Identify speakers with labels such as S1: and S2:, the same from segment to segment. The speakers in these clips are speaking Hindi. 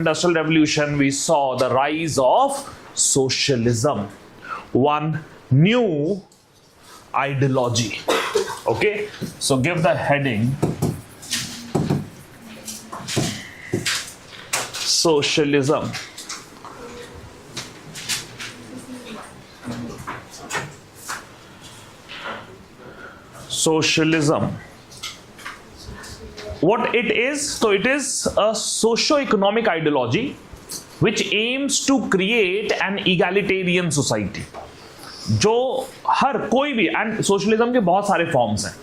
S1: Industrial Revolution, we saw the rise of socialism, one new ideology. Okay, so give the heading socialism. Socialism. What it is? So it is a socio-economic ideology which aims to create an egalitarian society. जो हर कोई भी, एंड सोशलिज्म के बहुत सारे फॉर्म्स हैं.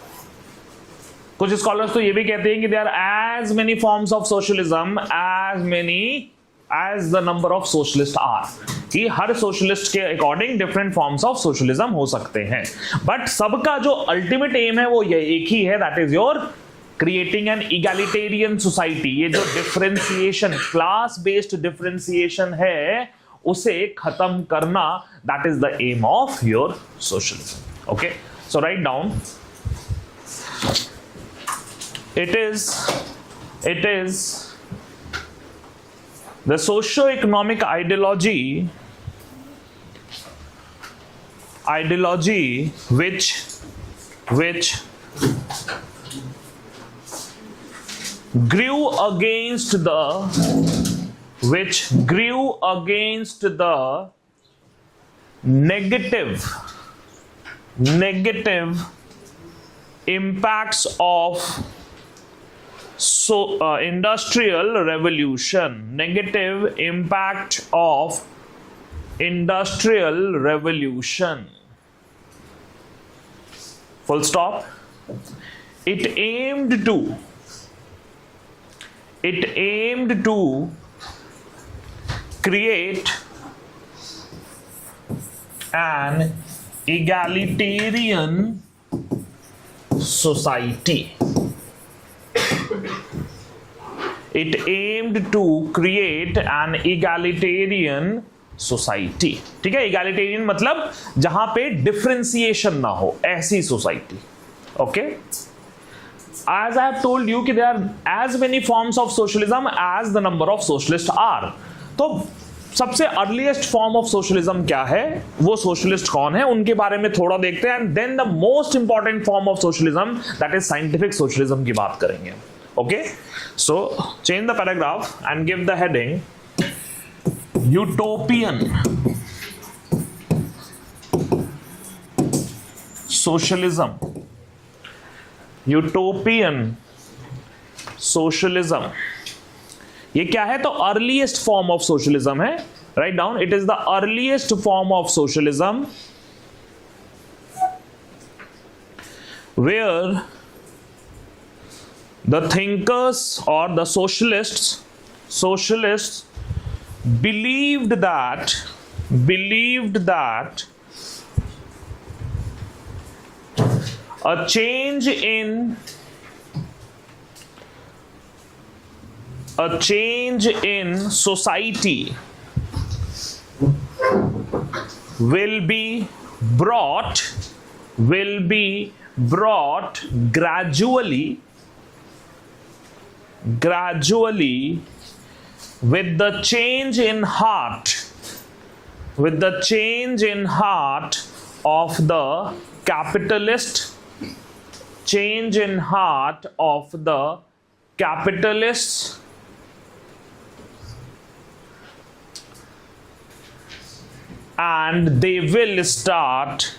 S1: कुछ स्कॉलर्स तो ये भी कहते हैं कि there are as many forms of socialism as the number of socialist are, कि हर सोशलिस्ट के according different forms of socialism हो सकते हैं, बट सबका जो अल्टीमेट एम है वो ये एक ही है, that is your creating an egalitarian society. ये जो डिफरेंशिएशन, क्लास बेस्ड डिफरेंशिएशन है, उसे खत्म करना, that is the aim of your socialism. Okay, so write down, it is the socio-economic ideology which grew against the negative impacts of industrial revolution, negative impact of industrial revolution, full stop. It aimed to create an egalitarian society. It aimed to create an egalitarian society. ठीक है, egalitarian मतलब जहां पे डिफरेंशिएशन ना हो, ऐसी society. Okay, as I have told you कि there are as many forms of socialism as the number of socialists are. तो सबसे अर्लीस्ट फॉर्म ऑफ सोशलिज्म क्या है, वो सोशलिस्ट कौन है, उनके बारे में थोड़ा देखते हैं, and then the most important form of socialism, that is scientific socialism की बात करेंगे. Okay, so change the paragraph and give the heading utopian socialism. Utopian socialism. ये क्या है? तो अर्लीस्ट फॉर्म ऑफ सोशलिज्म है. Write down, it is the earliest form of socialism where the thinkers or the socialists believed that a change in society will be brought gradually with the change in heart of the capitalists and they will start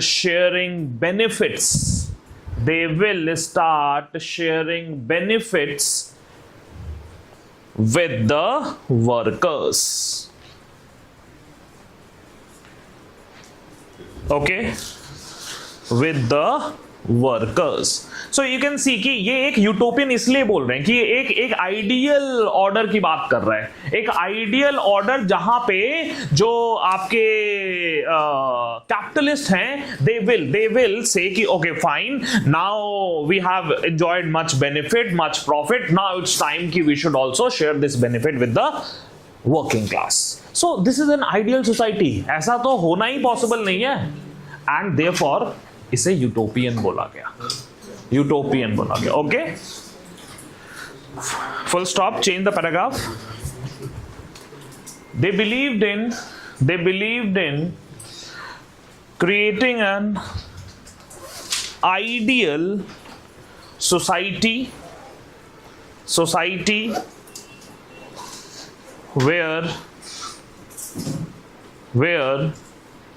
S1: sharing benefits. They will start sharing benefits with the workers. Okay, with the workers. So you can see कि ये एक यूटोपियन इसलिए बोल रहे हैं कि ये एक आइडियल ऑर्डर की बात कर रहा है, एक आइडियल ऑर्डर जहां पे जो आपके कैपिटलिस्ट हैं, they will say कि okay fine, now we have enjoyed much benefit, much profit, now it's time कि we should also share this benefit with the working class. So this is an ideal society. ऐसा तो होना ही पॉसिबल नहीं है, एंड देयरफॉर इसे यूटोपियन बोला गया. यूटोपियन बोला गया. Okay, full stop, change the paragraph. They believed in creating an ideal society where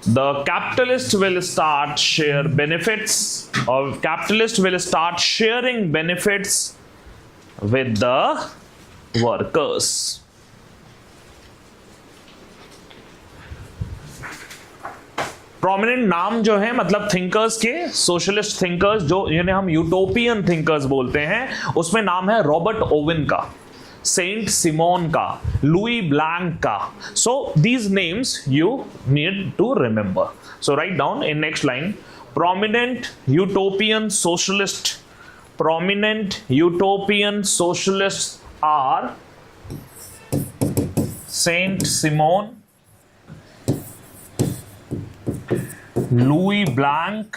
S1: the capitalist will start share benefits, or capitalist will start sharing benefits with the workers. Prominent नाम जो है मतलब थिंकर्स के, सोशलिस्ट थिंकर्स जो जिन्हें हम यूटोपियन थिंकर्स बोलते हैं, उसमें नाम है रॉबर्ट ओवेन का, सेंट सिमोन का, लुई ब्लैंक का. So these names you need to remember. So write down in next line, prominent utopian socialists are Saint Simon, Louis Blanc,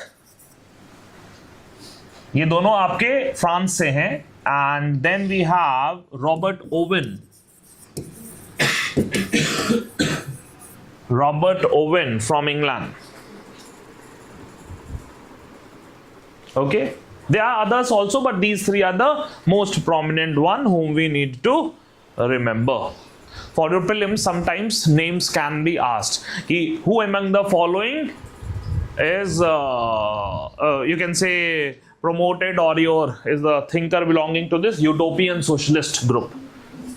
S1: ये दोनों आपके फ्रांस से हैं. And then we have Robert Owen from England. Okay, there are others also, but these three are the most prominent one whom we need to remember. For your prelims, sometimes names can be asked. Who among the following is you can say promoted, or is the thinker belonging to this utopian socialist group?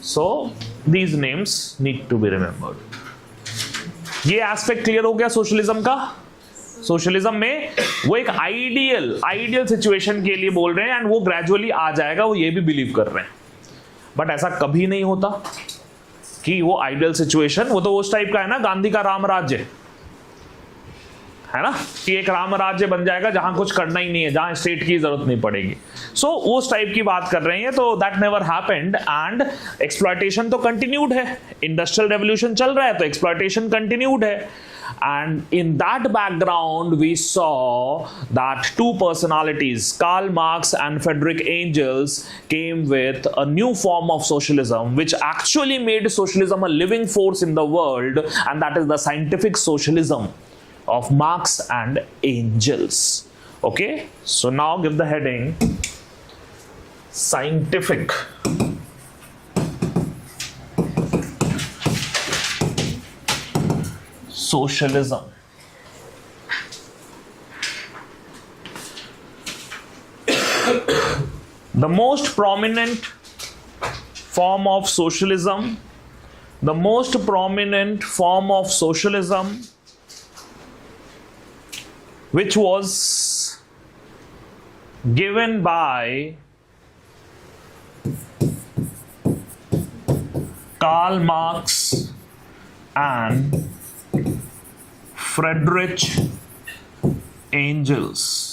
S1: So these names need to be remembered. ये एस्पेक्ट क्लियर हो गया सोशलिज्म का. सोशलिज्म में वो एक आइडियल सिचुएशन के लिए बोल रहे हैं, एंड वो ग्रेजुअली आ जाएगा, वो ये भी बिलीव कर रहे हैं. बट ऐसा कभी नहीं होता कि वो आइडियल सिचुएशन, वो तो उस टाइप का है ना, गांधी का राम राज्य है ना, कि एक राम राज्य बन जाएगा जहां कुछ करना ही नहीं है, जहां स्टेट की जरूरत नहीं पड़ेगी. सो उस टाइप की बात कर रहे हैं. तो that never happened, and exploitation तो कंटिन्यूड है. इंडस्ट्रियल रेवोल्यूशन चल रहा है तो एक्सप्लॉयटेशन कंटिन्यूड है. And in that background, we saw that two personalities, Karl Marx and Friedrich Engels, came with a new form of socialism, which actually made socialism a living force in the world, and that is the scientific socialism of Marx and Engels. Okay, so now give the heading scientific socialism. The most prominent form of socialism, which was given by Karl Marx and Friedrich Engels.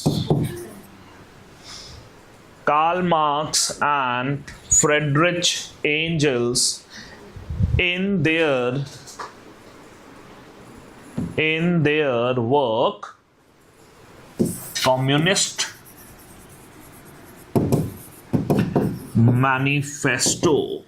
S1: Karl Marx and Friedrich Engels in their work Communist Manifesto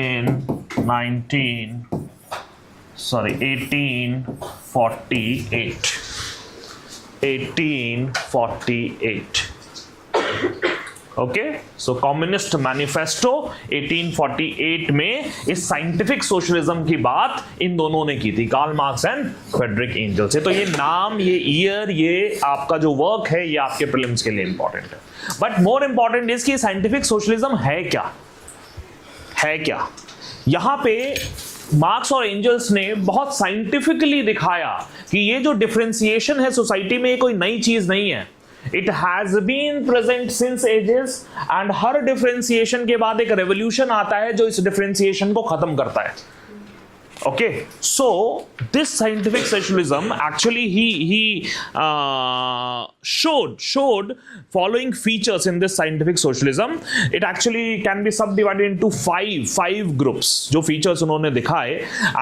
S1: in 1848. Okay, so communist manifesto 1848 में इस साइंटिफिक सोशलिज्म की बात इन दोनों ने की थी, Karl Marx and Frederick Engel से. तो ये नाम, ये ईयर, ये आपका जो वर्क है, ये आपके प्रीलिम्स के लिए इंपॉर्टेंट है. बट मोर इंपॉर्टेंट इज कि साइंटिफिक सोशलिज्म है क्या. यहां पे मार्क्स और एंजल्स ने बहुत साइंटिफिकली दिखाया कि ये जो डिफरेंशिएशन है सोसाइटी में, ये कोई नई चीज नहीं है. It has been present since ages, and हर डिफरेंशिएशन के बाद एक रेवोल्यूशन आता है जो इस डिफरेंशिएशन को खत्म करता है. Okay, so this scientific socialism actually he showed following features in this scientific socialism. It actually can be subdivided into five groups जो features उन्होंने दिखाए,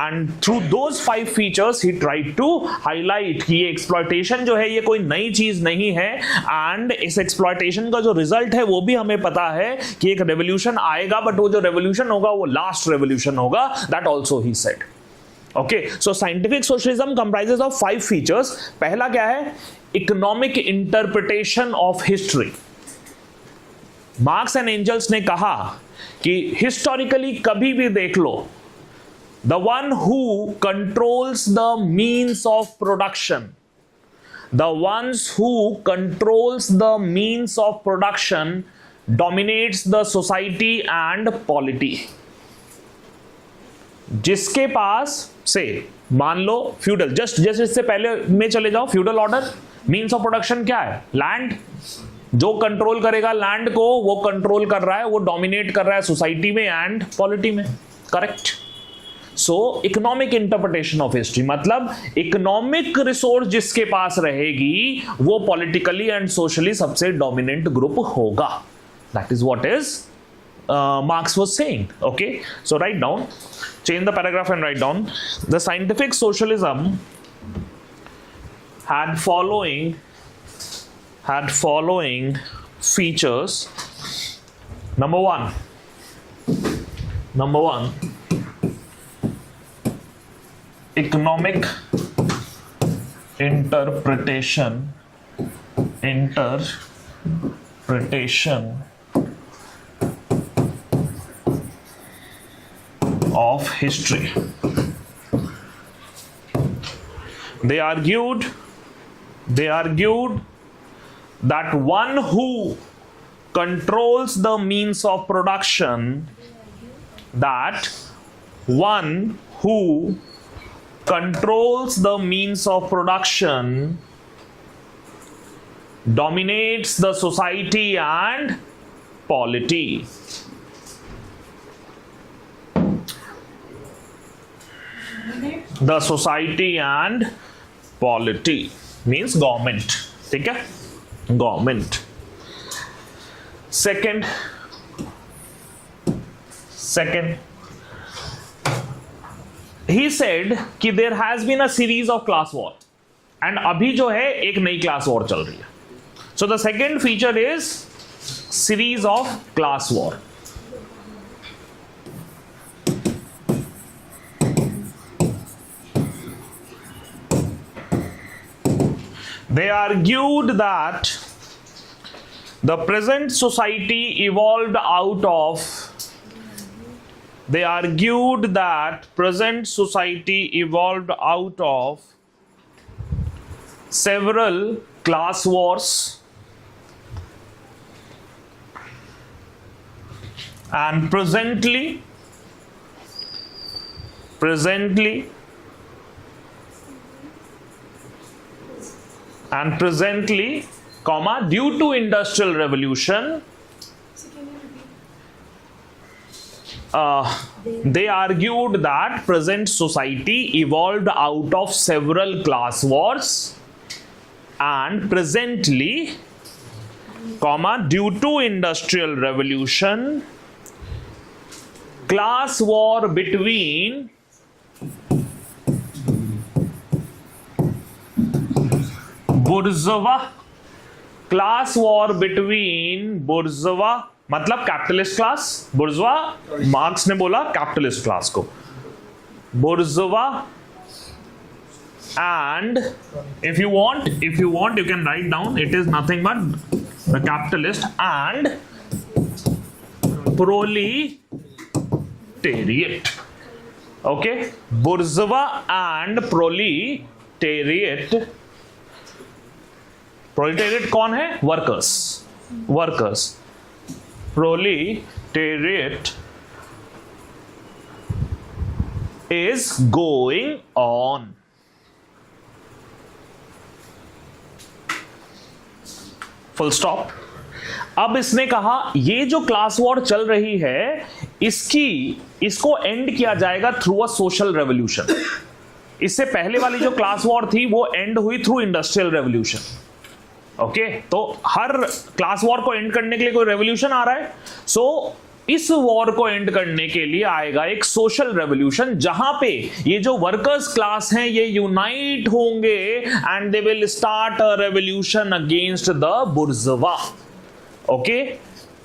S1: and through those 5 features he tried to highlight कि ये exploitation जो है ये कोई नई चीज नहीं है, and इस exploitation का जो result है वो भी हमें पता है कि एक revolution आएगा, but वो जो revolution होगा वो last revolution होगा. That also he said. Okay, so scientific socialism comprises of 5 features. पहला क्या है? Economic interpretation of history. Marx and Engels ने कहा कि हिस्टोरिकली कभी भी देख लो, the one who controls the means of production, the ones who controls the means of production dominates the society and polity. जिसके पास से मान लो फ्यूडल, जस्ट इससे पहले में चले जाओ, feudal order, means of production क्या है? लैंड. जो कंट्रोल करेगा लैंड को वो कंट्रोल कर रहा है, वो डोमिनेट कर रहा है सोसाइटी में एंड पॉलिटी में. Correct. So economic interpretation of history मतलब इकोनॉमिक रिसोर्स जिसके पास रहेगी वो पॉलिटिकली एंड सोशली सबसे डोमिनेंट ग्रुप होगा. That is what is Marx was saying. Okay, so write down, change the paragraph and write down. The scientific socialism had following features. Number one, economic interpretation of history. They argued that one who controls the means of production, dominates the society and polity. The society and polity means government. ठीक है, government. Second, he said कि there has been a series of class war and अभी जो है एक नई class war चल रही है. So the second feature is series of class war. They argued that the present society evolved out of several class wars and presently comma due to industrial revolution they argued that present society evolved out of several class wars and presently comma due to industrial revolution class war between bourgeois मतलब कैपिटलिस्ट क्लास, बुर्जुआ मार्क्स ने बोला कैपिटलिस्ट क्लास को, बुर्जुआ and if you want you can write down it is nothing but the capitalist and proletariat. Okay, bourgeois and proletariat. Proletariat कौन है? Workers. Proletariat is going on. Full stop. अब इसने कहा ये जो क्लास वॉर चल रही है इसको एंड किया जाएगा थ्रू अ सोशल रेवोल्यूशन. इससे पहले वाली जो क्लास वॉर थी वो एंड हुई थ्रू इंडस्ट्रियल रेवोल्यूशन. ओके तो हर क्लास वॉर को एंड करने के लिए कोई रेवोल्यूशन आ रहा है, सो इस वॉर को एंड करने के लिए आएगा एक सोशल रेवोल्यूशन, जहां पे ये जो वर्कर्स क्लास हैं ये यूनाइट होंगे and they will start a revolution against the बुर्जुआ। Okay,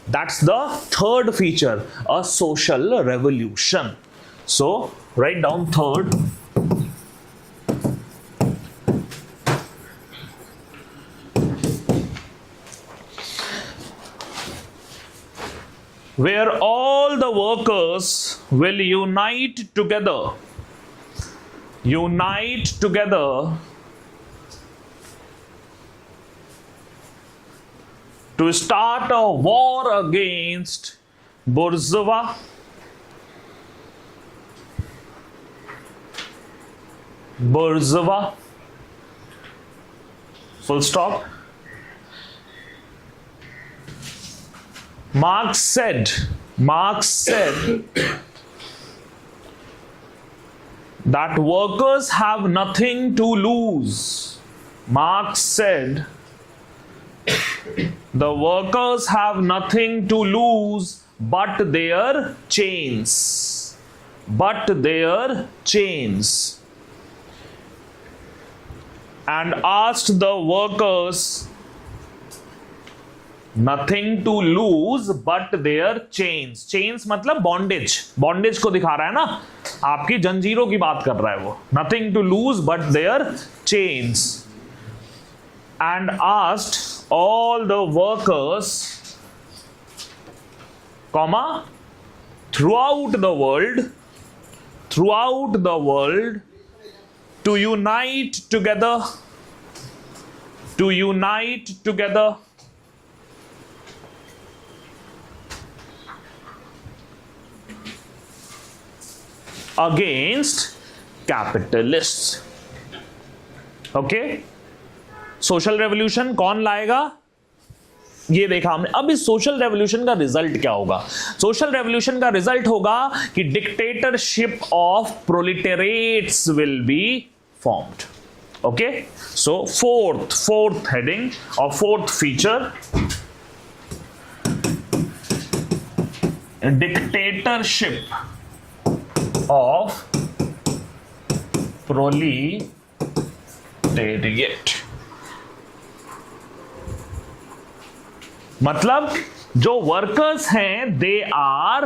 S1: that's the third feature, a social revolution. So write down third, where all the workers will unite together to start a war against bourgeois full stop. Marx said that workers have nothing to lose. Marx said the workers have nothing to lose but their chains. And asked the workers nothing to lose but their chains. Chains मतलब बॉन्डेज, बॉन्डेज को दिखा रहा है ना, आपकी जंजीरों की बात कर रहा है वो। Nothing to lose but their chains and asked all the workers comma throughout the world to unite together against capitalist. Okay, social revolution कौन लाएगा ये देखा हमने। अब इस सोशल रेवोल्यूशन का रिजल्ट क्या होगा? सोशल रेवोल्यूशन का रिजल्ट होगा कि dictatorship of proletariats will be formed. Okay, so fourth heading और fourth feature, dictatorship of proletariat। मतलब जो वर्कर्स हैं they are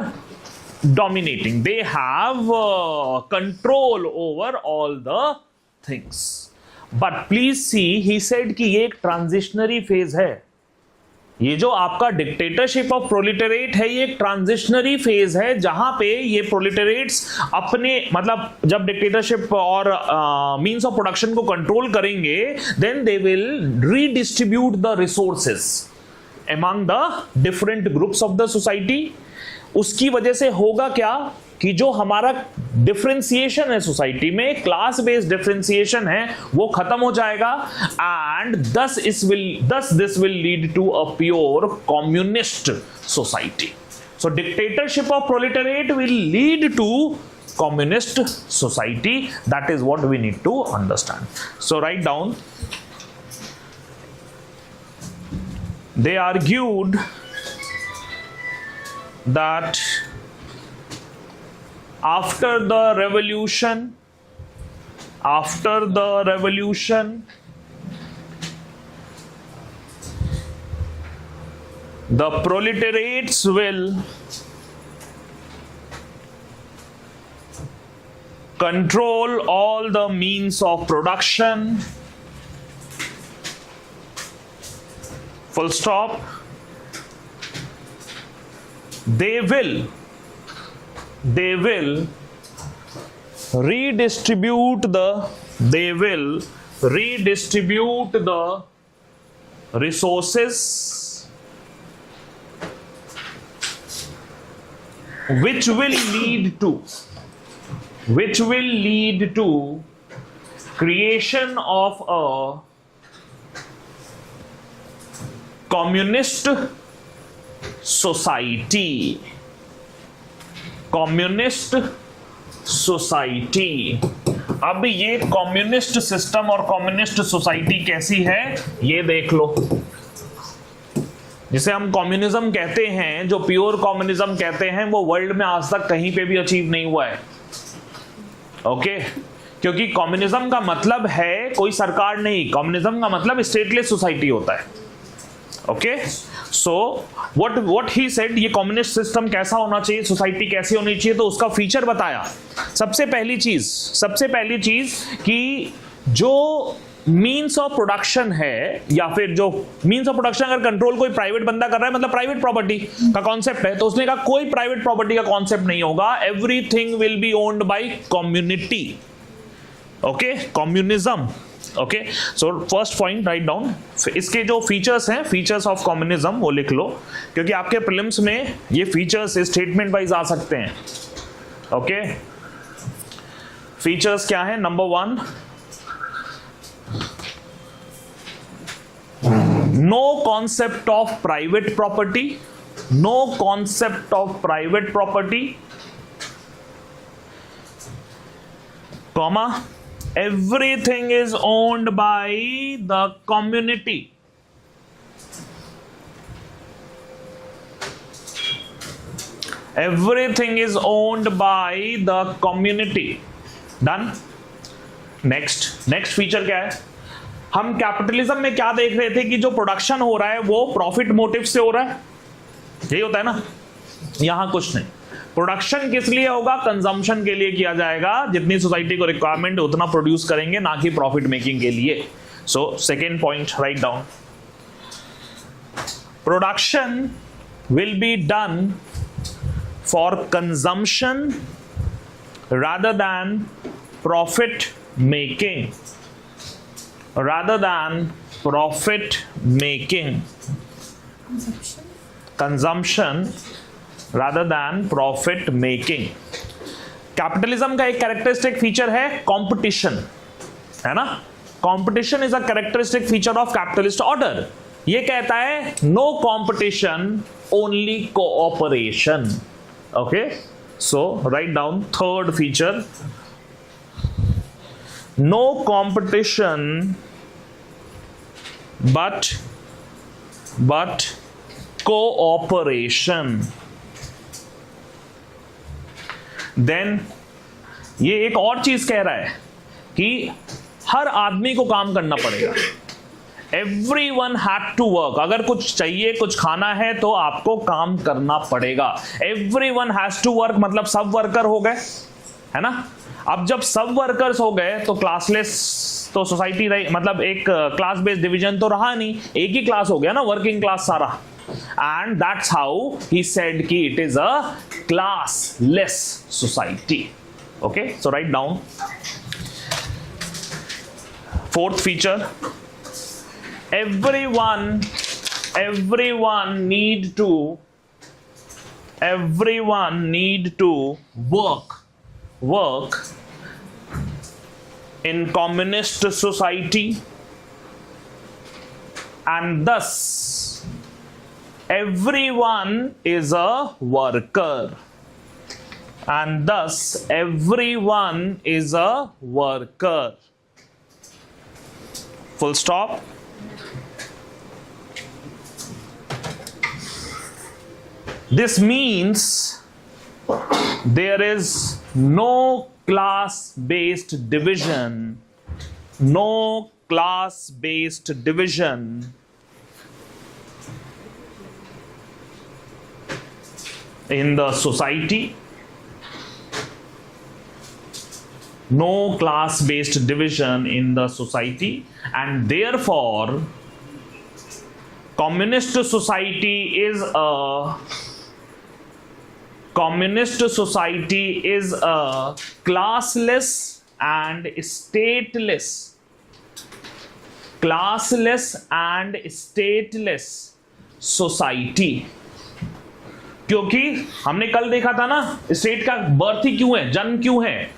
S1: dominating, they have control over all the things. But please see, he said कि ये एक ट्रांजिशनरी फेज है। ये जो आपका डिक्टेटरशिप ऑफ प्रोलिटेरिएट है ये एक ट्रांजिशनरी फेज है, जहां पे ये प्रोलिटेरिएट्स अपने मतलब जब डिक्टेटरशिप और मींस ऑफ प्रोडक्शन को कंट्रोल करेंगे then they will redistribute the resources among the different groups of the society. उसकी वजह से होगा क्या कि जो हमारा डिफरेंशिएशन है सोसाइटी में, क्लास बेस्ड डिफरेंशिएशन है, वो खत्म हो जाएगा and thus this will lead to a pure communist society. So dictatorship of proletariat will lead to communist society. That is what we need to understand. So write down, they argued that after the revolution the proletariats will control all the means of production, full stop. They will redistribute the resources which will lead to creation of a communist society. अब ये कम्युनिस्ट सिस्टम और कम्युनिस्ट सोसाइटी कैसी है ये देख लो। जिसे हम कम्युनिज्म कहते हैं, जो प्योर कम्युनिज्म कहते हैं, वो वर्ल्ड में आज तक कहीं पे भी अचीव नहीं हुआ है। ओके, क्योंकि कम्युनिज्म का मतलब है कोई सरकार नहीं, कम्युनिज्म का मतलब स्टेटलेस सोसाइटी होता है। Okay, so what he said, ये कम्युनिस्ट सिस्टम कैसा होना चाहिए, सोसाइटी कैसी होनी चाहिए, तो उसका फीचर बताया। सबसे पहली चीज कि जो मीन्स ऑफ प्रोडक्शन है, या फिर जो मीन्स ऑफ प्रोडक्शन अगर कंट्रोल कोई प्राइवेट बंदा कर रहा है, मतलब प्राइवेट प्रॉपर्टी का कॉन्सेप्ट है, तो उसने कहा कोई प्राइवेट प्रॉपर्टी का कॉन्सेप्ट नहीं होगा, everything will be owned by community. Okay, communism. Okay, so first point write down. इसके जो फीचर्स हैं, फीचर्स ऑफ कम्युनिज्म, वो लिख लो, क्योंकि आपके प्रीलिम्स में ये फीचर्स स्टेटमेंट वाइज आ सकते हैं। ओके, फीचर्स क्या है? Number 1, no concept of private property, no concept of private property, comma, everything is owned by the community. Everything is owned by the community. Done. next feature क्या है? हम कैपिटलिज्म में क्या देख रहे थे कि जो प्रोडक्शन हो रहा है वो प्रॉफिट मोटिव से हो रहा है, यही होता है ना। यहां कुछ नहीं, प्रोडक्शन किस लिए होगा? कंजम्पशन के लिए किया जाएगा, जितनी सोसाइटी को रिक्वायरमेंट है उतना प्रोड्यूस करेंगे, ना कि प्रॉफिट मेकिंग के लिए। So second point write down, production will be done for consumption rather than profit making, rather than profit making, consumption rather than profit making. Capitalism का एक कैरेक्टरिस्टिक फीचर है कंपटीशन, है ना। Competition is a characteristic feature of capitalist order. ये कहता है no competition, only cooperation. Okay, so write down third feature, no competition but cooperation. Then ये एक और चीज कह रहा है कि हर आदमी को काम करना पड़ेगा। Everyone had to work. अगर कुछ चाहिए, कुछ खाना है, तो आपको काम करना पड़ेगा। Everyone has to work मतलब सब वर्कर हो गए, है ना। अब जब सब वर्कर्स हो गए तो क्लासलेस तो सोसाइटी रही, मतलब एक क्लास बेस्ड डिवीजन तो रहा नहीं, एक ही क्लास हो गया ना, वर्किंग क्लास सारा। And that's how he said कि it is a classless society. Okay, so write down. Fourth feature, everyone need to work in communist society, and thus everyone is a worker, and thus everyone is a worker. Full stop. This means there is no class-based division, no class-based division in the society, no class-based division in the society, and therefore communist society is a classless and stateless society. क्योंकि हमने कल देखा था ना, स्टेट का बर्थ ही क्यों है, जन्म क्यों है?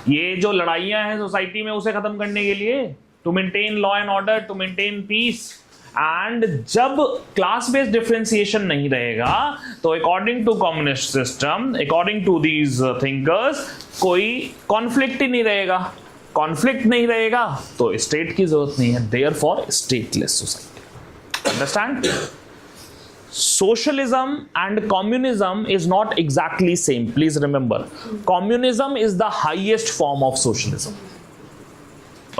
S1: ये जो लड़ाइयां हैं सोसाइटी में उसे खत्म करने के लिए, to maintain law and order, to maintain peace, and जब क्लास बेस्ड डिफरेंशिएशन नहीं रहेगा तो according to communist system, according to these thinkers, कोई कॉन्फ्लिक्ट ही नहीं रहेगा. कॉन्फ्लिक्ट नहीं रहेगा तो स्टेट की जरूरत नहीं है. Therefore stateless society. Understand? Socialism and communism is not exactly same. Please remember, communism is the highest form of socialism.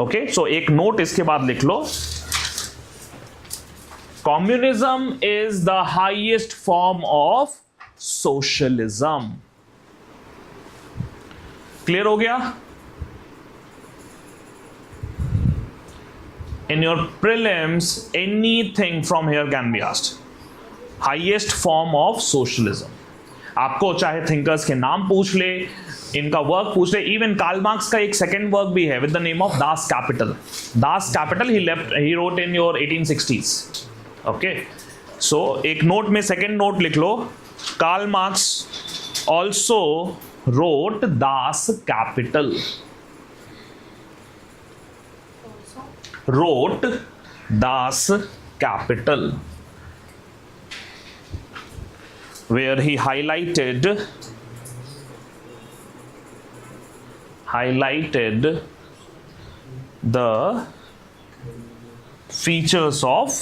S1: Okay, so एक नोट इसके बाद लिख लो. Communism is the highest form of socialism. Clear हो गया? In your prelims, anything from here can be asked. Highest form of socialism. आपको चाहे थिंकर्स के नाम पूछ ले, इनका वर्क पूछ ले. इवन कार्ल मार्क्स का एक सेकंड वर्क भी है with the name of Das Kapital. Das Kapital he wrote in your 1860s. Okay, so एक नोट में सेकंड नोट लिख लो. Karl Marx also wrote Das Kapital. Wrote Das Kapital, where he highlighted the features of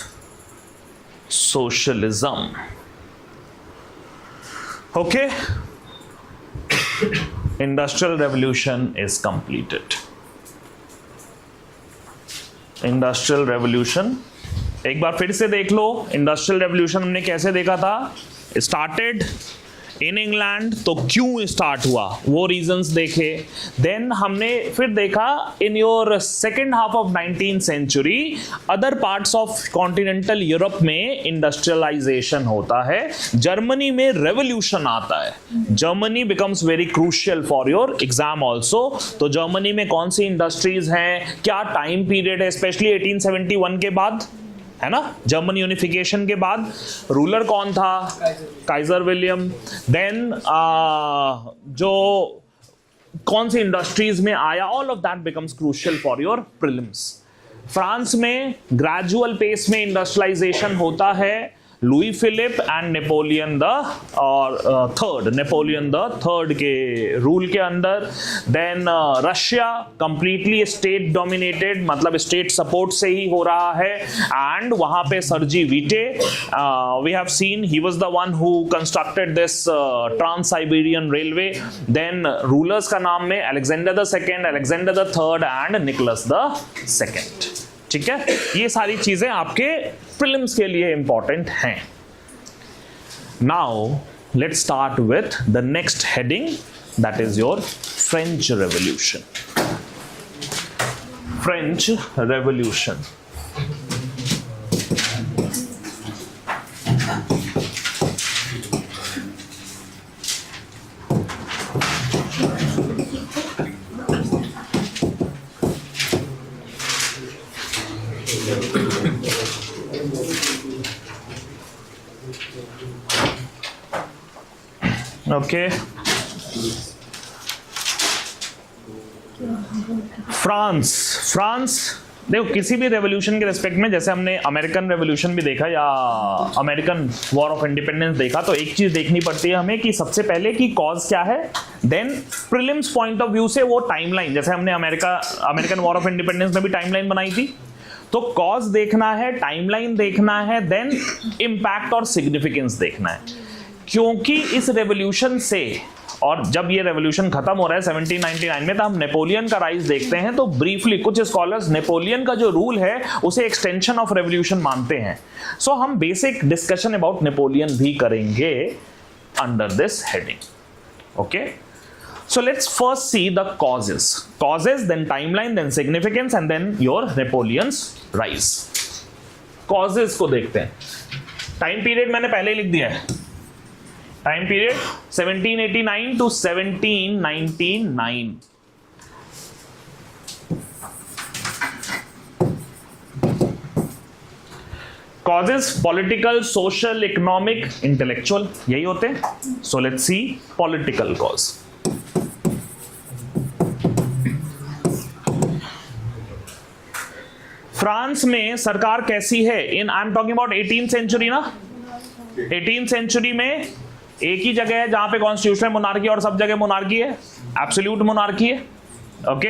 S1: socialism. Okay, industrial revolution is completed. Industrial revolution, एक बार फिर से देख लो. इंडस्ट्रियल रेवोल्यूशन हमने कैसे देखा था? स्टार्टेड इन इंग्लैंड, तो क्यों स्टार्ट हुआ वो रीजंस देखे. देन हमने फिर देखा in your second half of 19th century other parts of continental Europe में इंडस्ट्रियलाइजेशन होता है. जर्मनी में रेवोल्यूशन आता है. Germany becomes very crucial for your exam also. तो जर्मनी में कौन सी इंडस्ट्रीज हैं, क्या टाइम पीरियड है, स्पेशली 1871 के बाद, है ना, जर्मन यूनिफिकेशन के बाद. रूलर कौन था? Kaizer William. देन जो कौन सी इंडस्ट्रीज में आया, all of that becomes crucial for your prelims. France में ग्रेजुअल पेस में इंडस्ट्रियलाइजेशन होता है. Louis Philippe and Napoleon the third, Napoleon the third के रूल के अंदर. Then Russia completely state dominated, मतलब स्टेट सपोर्ट से ही हो रहा है. एंड वहां पे Sergei Witte, we have seen he was the one who constructed this trans Siberian railway. Then rulers का नाम में Alexander the second, Alexander the third and Nicholas the second. ठीक है, ये सारी चीजें आपके प्रीलिम्स के लिए इंपॉर्टेंट हैं. Now let's start with the next heading, that is your French revolution. French revolution. Okay, France देखो, किसी भी रेवोल्यूशन के रिस्पेक्ट में, जैसे हमने अमेरिकन रेवोल्यूशन भी देखा या अमेरिकन वॉर ऑफ इंडिपेंडेंस देखा, तो एक चीज देखनी पड़ती है हमें कि सबसे पहले की कॉज क्या है. Then prelims point of view से वो टाइमलाइन, जैसे हमने अमेरिकन वॉर ऑफ इंडिपेंडेंस में भी टाइमलाइन बनाई थी, तो कॉज देखना है, टाइमलाइन देखना है, देन इंपैक्ट और सिग्निफिकेंस देखना है. क्योंकि इस रेवोल्यूशन से, और जब ये रेवोल्यूशन खत्म हो रहा है 1799 में, तो हम नेपोलियन का राइज देखते हैं. तो ब्रीफली कुछ स्कॉलर्स नेपोलियन का जो रूल है उसे एक्सटेंशन ऑफ रेवोल्यूशन मानते हैं. सो हम बेसिक डिस्कशन अबाउट नेपोलियन भी करेंगे under this heading. Okay, so let's first see the causes, then timeline, then significance, and then your Napoleon's rise. causes को देखते हैं. टाइम पीरियड मैंने पहले लिख दिया है. Time period 1789 to 1799. Causes political, social, economic, intellectual, यही होते हैं. So let's see political cause. France में सरकार कैसी है in, I am talking about 18th century ना, 18th सेंचुरी में एक ही जगह है जहां पे कॉन्स्टिट्यूशनल मोनार्की और सब जगह मोनार्की है, एब्सोल्यूट मोनार्की है, ओके,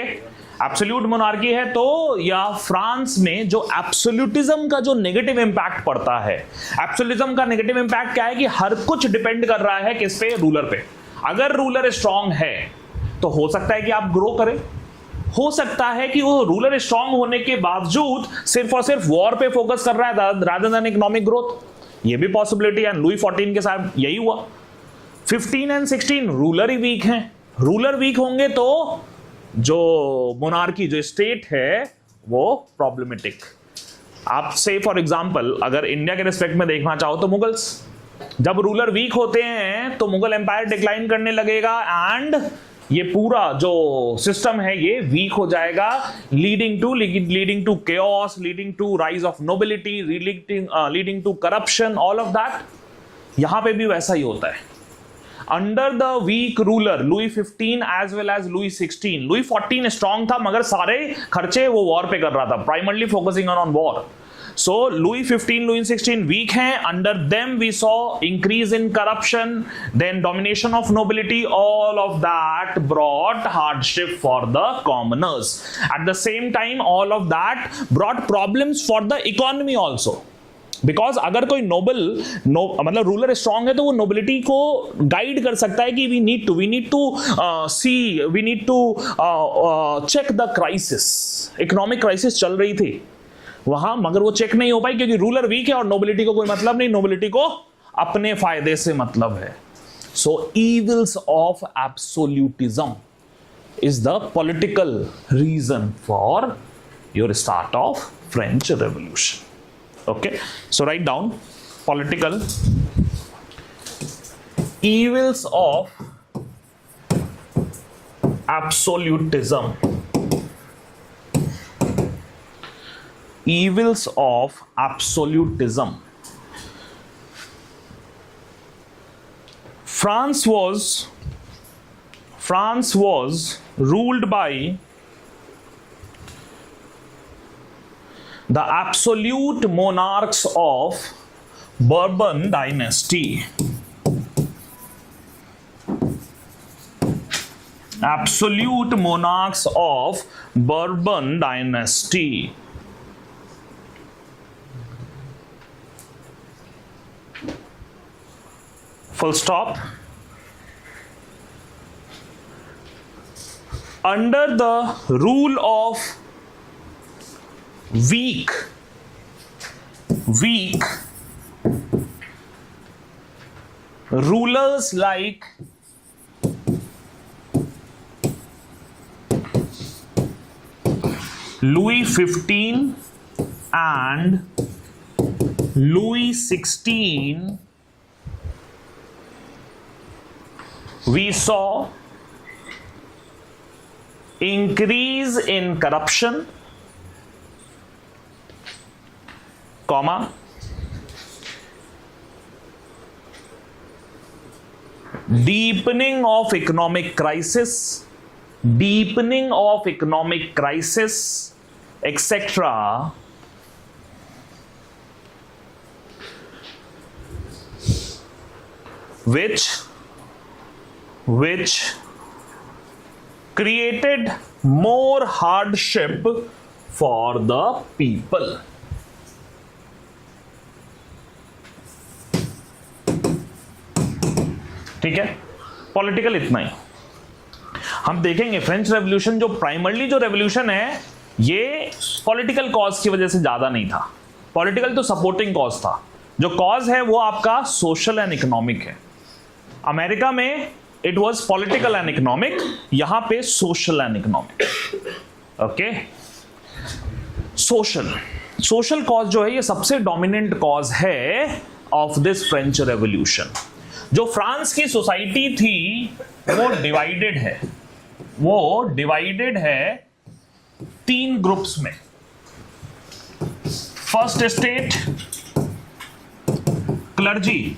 S1: एब्सोल्यूट मोनार्की है। तो या फ्रांस में जो एब्सोल्यूटिज्म का जो नेगेटिव इंपैक्ट पड़ता है, एब्सोल्यूटिज्म का नेगेटिव इंपैक्ट क्या है कि हर कुछ डिपेंड कर रहा है किस पे, रूलर पे। अगर रूलर स्ट्रांग है तो हो सकता है कि आप ग्रो करें, हो सकता है कि वो रूलर स्ट्रांग होने के बावजूद सिर्फ और सिर्फ वॉर पे फोकस कर रहा है रादर देन इकोनॉमिक ग्रोथ, ये भी पॉसिबिलिटी है। लुई 14 के साथ यही हुआ। 15 एंड 16 रूलर ही वीक हैं, रूलर वीक होंगे तो जो मोनार्की जो स्टेट है वो प्रॉब्लमेटिक। आप से फॉर एग्जांपल अगर इंडिया के रिस्पेक्ट में देखना चाहो तो मुगल्स, जब रूलर वीक होते हैं तो मुगल एम्पायर डिक्लाइन करने लगेगा एंड ये पूरा जो सिस्टम है ये वीक हो जाएगा, leading to chaos, leading to rise of nobility, leading to corruption, all of that. यहां पे भी वैसा ही होता है। Under the weak ruler Louis 15 as well as Louis 16, Louis 14 strong था मगर सारे खर्चे वो वॉर पे कर रहा था, primarily focusing on war. So Louis 15, Louis 16 weak हैं. Under them we saw increase in corruption, then domination of nobility. All of that brought hardship for the commoners. At the same time, all of that brought problems for the economy also. Because अगर कोई मतलब रूलर स्ट्रांग है तो वो नोबिलिटी को गाइड कर सकता है कि we need to check the crisis. Economic crisis चल रही थी वहां, मगर वो चेक नहीं हो पाई क्योंकि रूलर वीक है और नोबिलिटी को कोई मतलब नहीं, नोबिलिटी को अपने फायदे से मतलब है। So evils of absolutism is the political reason for your start of French revolution. Okay, so write down political evils of absolutism. Evils of absolutism. France was ruled by the absolute monarchs of Bourbon dynasty. Absolute monarchs of Bourbon dynasty. Full stop. Under the rule of weak rulers like Louis 15 and Louis 16, we saw increase in corruption, comma, deepening of economic crisis, etc., which created more hardship for the people. ठीक है, पॉलिटिकल इतना ही। हम देखेंगे फ्रेंच रेवोल्यूशन जो प्राइमरली जो रेवोल्यूशन है ये पॉलिटिकल कॉज की वजह से ज्यादा नहीं था। पॉलिटिकल तो सपोर्टिंग कॉज था, जो कॉज है वो आपका सोशल एंड इकोनॉमिक है। अमेरिका में it was political and economic, यहां पे social and economic. Okay, social cause जो है ये सबसे डोमिनेंट कॉज है ऑफ दिस फ्रेंच रेवोल्यूशन। जो फ्रांस की सोसाइटी थी वो डिवाइडेड है तीन ग्रुप्स में। फर्स्ट स्टेट क्लर्जी,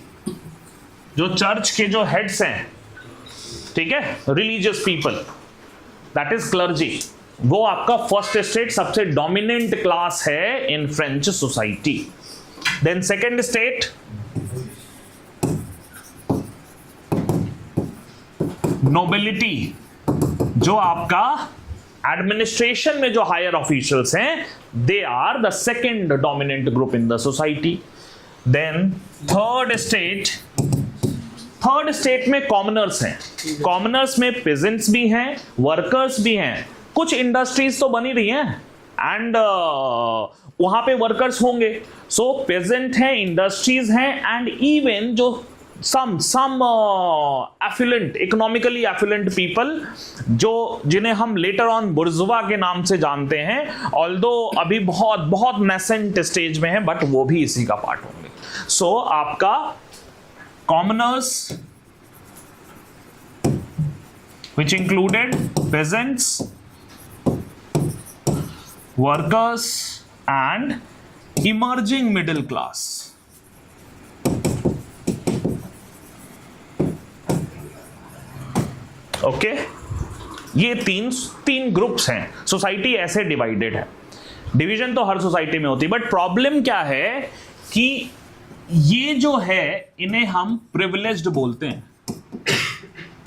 S1: जो चर्च के जो हेड्स हैं, ठीक है, religious people, that is clergy. वो आपका फर्स्ट स्टेट सबसे डोमिनेंट क्लास है in French society. Then second state nobility, जो आपका एडमिनिस्ट्रेशन में जो हायर ऑफिशियल्स हैं, they are the second dominant group in the society. Then third state में कॉमनर्स हैं। कॉमनर्स में पेजेंट्स भी हैं, वर्कर्स भी हैं, कुछ इंडस्ट्रीज तो बनी रही हैं एंड वहां पे वर्कर्स होंगे। सो पेजेंट हैं, इंडस्ट्रीज हैं एंड इवन जो some affluent, economically affluent people, जो जिन्हें हम later on बुर्जुआ के नाम से जानते हैं, although अभी बहुत nascent स्टेज में है, बट वो भी इसी का पार्ट होंगे। सो आपका commoners, which included peasants, workers and emerging middle class. Okay ये तीन ग्रुप्स हैं। सोसाइटी ऐसे डिवाइडेड है। डिवीजन तो हर सोसाइटी में होती है, बट प्रॉब्लम क्या है कि ये जो है इन्हें हम प्रिविलेज्ड बोलते हैं।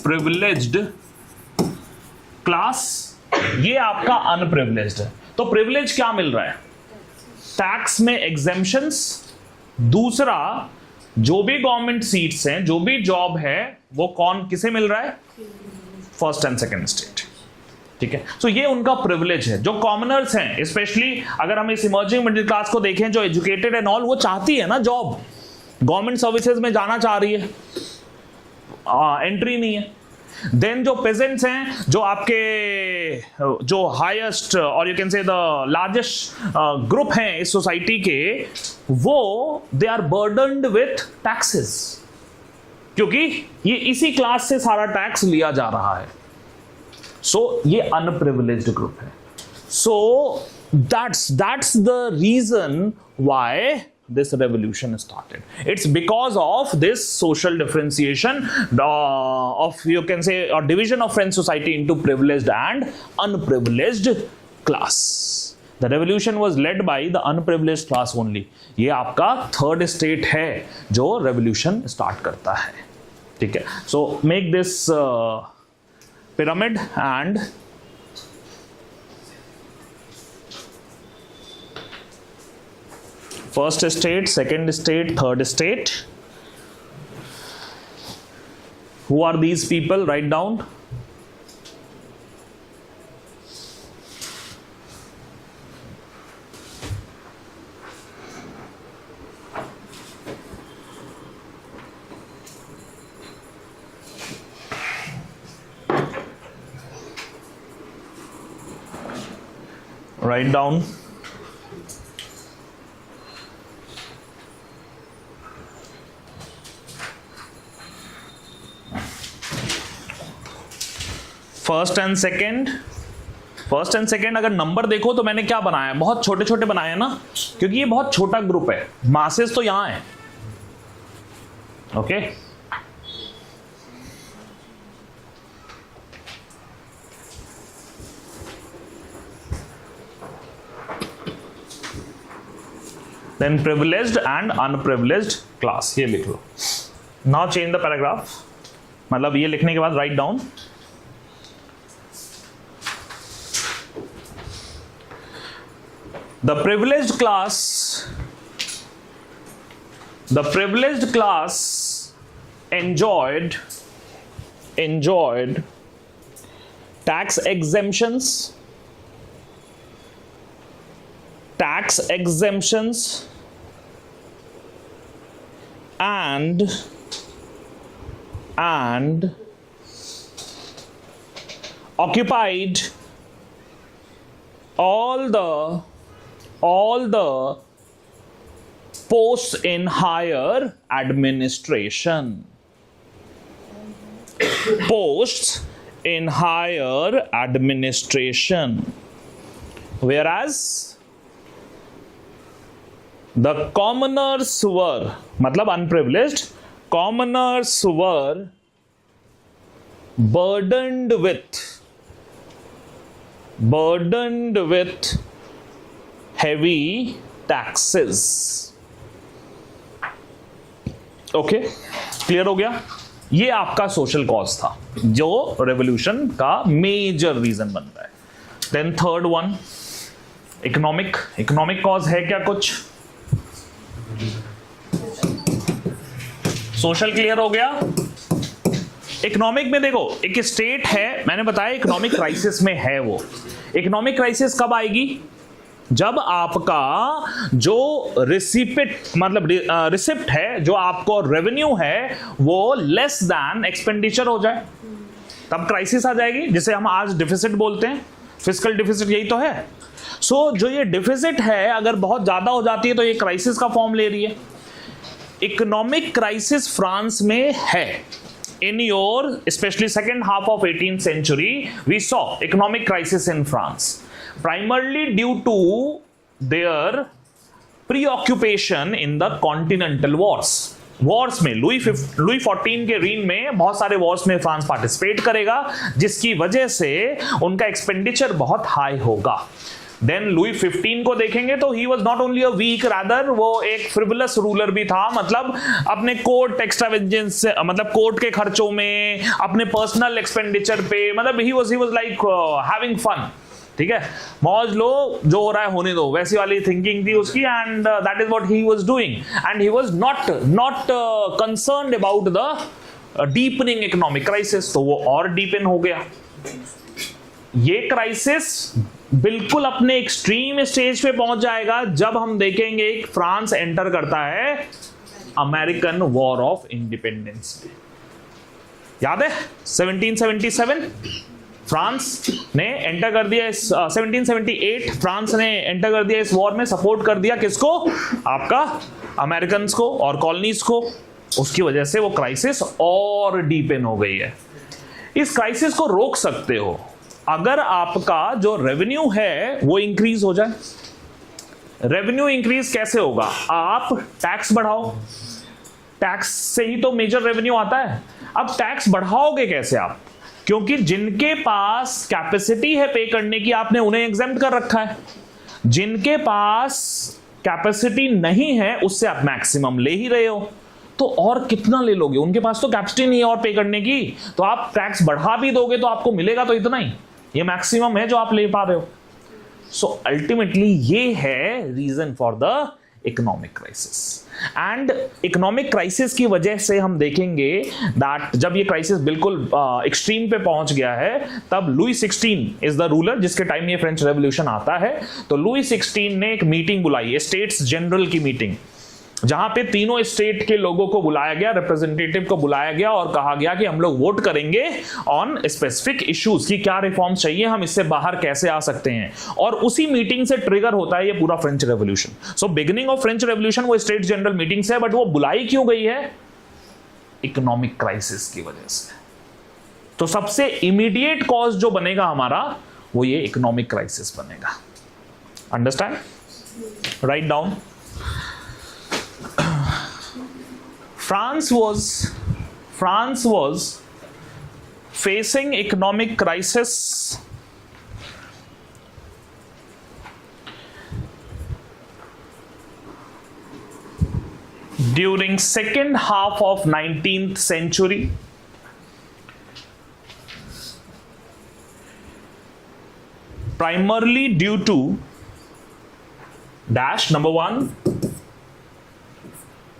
S1: प्रिविलेज्ड क्लास, ये आपका अनप्रिविलेज्ड है। तो प्रिविलेज क्या मिल रहा है? टैक्स में एग्जेम्पशंस, दूसरा जो भी गवर्नमेंट सीट्स हैं, जो भी जॉब है, वो किसे मिल रहा है? First and second state. ठीक है, सो ये उनका प्रिविलेज है। जो कॉमनर्स हैं, स्पेशली अगर हम इस इमर्जिंग मिडिल क्लास को देखें, जो एजुकेटेड एंड ऑल, वो चाहती है ना जॉब, गवर्नमेंट सर्विसेज में जाना चाह रही है, एंट्री नहीं है। देन जो पेजेंट्स हैं, जो आपके जो हाईएस्ट और you can say the largest group हैं इस सोसाइटी के, वो दे आर बर्डन्ड विथ टैक्सेस, क्योंकि ये इसी क्लास से सारा टैक्स लिया जा रहा है। सो ये अनप्रिविलेज्ड ग्रुप है। So that's the reason why this revolution started. It's because of this social differentiation of, you can say, or division of French society into privileged and unprivileged class. The revolution was led by the unprivileged class only. ये आपका थर्ड स्टेट है जो revolution start करता है। ठीक है, so make this pyramid and first state, second state, third state. Who are these people? Write down. Write down. First and second अगर नंबर देखो तो मैंने क्या बनाया, बहुत छोटे छोटे बनाए ना, क्योंकि ये बहुत छोटा ग्रुप है, मासेस तो यहां है। Okay, then privileged and unprivileged class, ये लिख लो। नाउ चेंज द पैराग्राफ, मतलब ये लिखने के बाद write down the privileged class enjoyed tax exemptions and occupied all the posts in higher administration. Posts in higher administration. Whereas the commoners were, मतलब unprivileged, commoners were burdened with burdened with heavy taxes. Okay, clear हो गया? ये आपका सोशल कॉज था जो रेवोल्यूशन का मेजर रीजन बनता है. Then third one, economic cause है क्या कुछ? सोशल क्लियर हो गया. इकोनॉमिक में देखो, एक स्टेट है, मैंने बताया इकोनॉमिक क्राइसिस में है. वो इकोनॉमिक क्राइसिस कब आएगी? जब आपका जो रिसिप्ट है, जो आपको रेवेन्यू है, वो लेस देन एक्सपेंडिचर हो जाए, तब क्राइसिस आ जाएगी, जिसे हम आज डिफिसिट बोलते हैं. फिस्कल डिफिसिट यही तो है. सो जो ये डिफिसिट है अगर बहुत ज्यादा हो जाती है तो ये क्राइसिस का फॉर्म ले रही है. इकोनॉमिक क्राइसिस फ्रांस में है. In your especially second half of 18th century, we saw economic crisis in France, primarily due to their preoccupation in the continental wars में लुई 14 के रीन में बहुत सारे वॉर्स में फ्रांस पार्टिसिपेट करेगा, जिसकी वजह से उनका एक्सपेंडिचर बहुत हाई होगा. देन लुई 15 को देखेंगे तो he was not only a weak, rather वो एक फ्रिवलस रूलर भी था. मतलब अपने कोर्ट एक्स्ट्रावेजेंस, मतलब कोर्ट के खर्चों में, अपने पर्सनल एक्सपेंडिचर पे, मतलब he was like having fun. ठीक है, मौज लो, जो हो रहा है होने दो, वैसी वाली थिंकिंग थी उसकी. And that is what he was doing. And he was not concerned about the deepening economic crisis. तो वो और डीपन हो गया. ये क्राइसिस बिल्कुल अपने एक्सट्रीम स्टेज पे पहुंच जाएगा जब हम देखेंगे फ्रांस एंटर करता है अमेरिकन वॉर ऑफ इंडिपेंडेंस में. याद है 1777 फ्रांस ने एंटर कर दिया इस 1778 फ्रांस ने एंटर कर दिया इस वॉर में. सपोर्ट कर दिया किसको? आपका अमेरिकन को और कॉलोनीज को. उसकी वजह से वो क्राइसिस और डीपन हो गई है. इस क्राइसिस को रोक सकते हो अगर आपका जो रेवेन्यू है वो इंक्रीज हो जाए. रेवेन्यू इंक्रीज कैसे होगा? आप टैक्स बढ़ाओ. टैक्स से ही तो मेजर रेवेन्यू आता है. अब टैक्स बढ़ाओगे कैसे आप? क्योंकि जिनके पास कैपेसिटी है पे करने की, आपने उन्हें एग्जेम्प्ट कर रखा है. जिनके पास कैपेसिटी नहीं है उससे आप मैक्सिमम ले ही रहे हो, तो और कितना ले लोगे? उनके पास तो कैपेसिटी नहीं है और पे करने की, तो आप टैक्स बढ़ा भी दोगे तो आपको मिलेगा तो इतना ही, ये मैक्सिमम है जो आप ले पा रहे हो. सो अल्टीमेटली ये है reason for the economic crisis. And economic crisis की वजह से हम देखेंगे दैट जब ये क्राइसिस बिल्कुल एक्सट्रीम पे पहुंच गया है, तब लुई 16 इज द रूलर, जिसके टाइम ये फ्रेंच रेवोल्यूशन आता है. तो लुई 16 ने एक मीटिंग बुलाई, स्टेट्स जनरल की मीटिंग, जहां पे तीनों स्टेट के लोगों को बुलाया गया, रिप्रेजेंटेटिव को बुलाया गया और कहा गया कि हम लोग वोट करेंगे ऑन स्पेसिफिक इश्यूज की क्या रिफॉर्म्स चाहिए, हम इससे बाहर कैसे आ सकते हैं. और उसी मीटिंग से ट्रिगर होता है ये पूरा French revolution. So beginning of French revolution वो स्टेट जनरल मीटिंग से है, बट वो बुलाई क्यों गई है? इकोनॉमिक क्राइसिस की वजह से. तो सबसे इमीडिएट कॉज जो बनेगा हमारा वो ये इकोनॉमिक क्राइसिस बनेगा. Understand? Write down. France was facing economic crisis during second half of 19th century. Primarily due to dash number 1,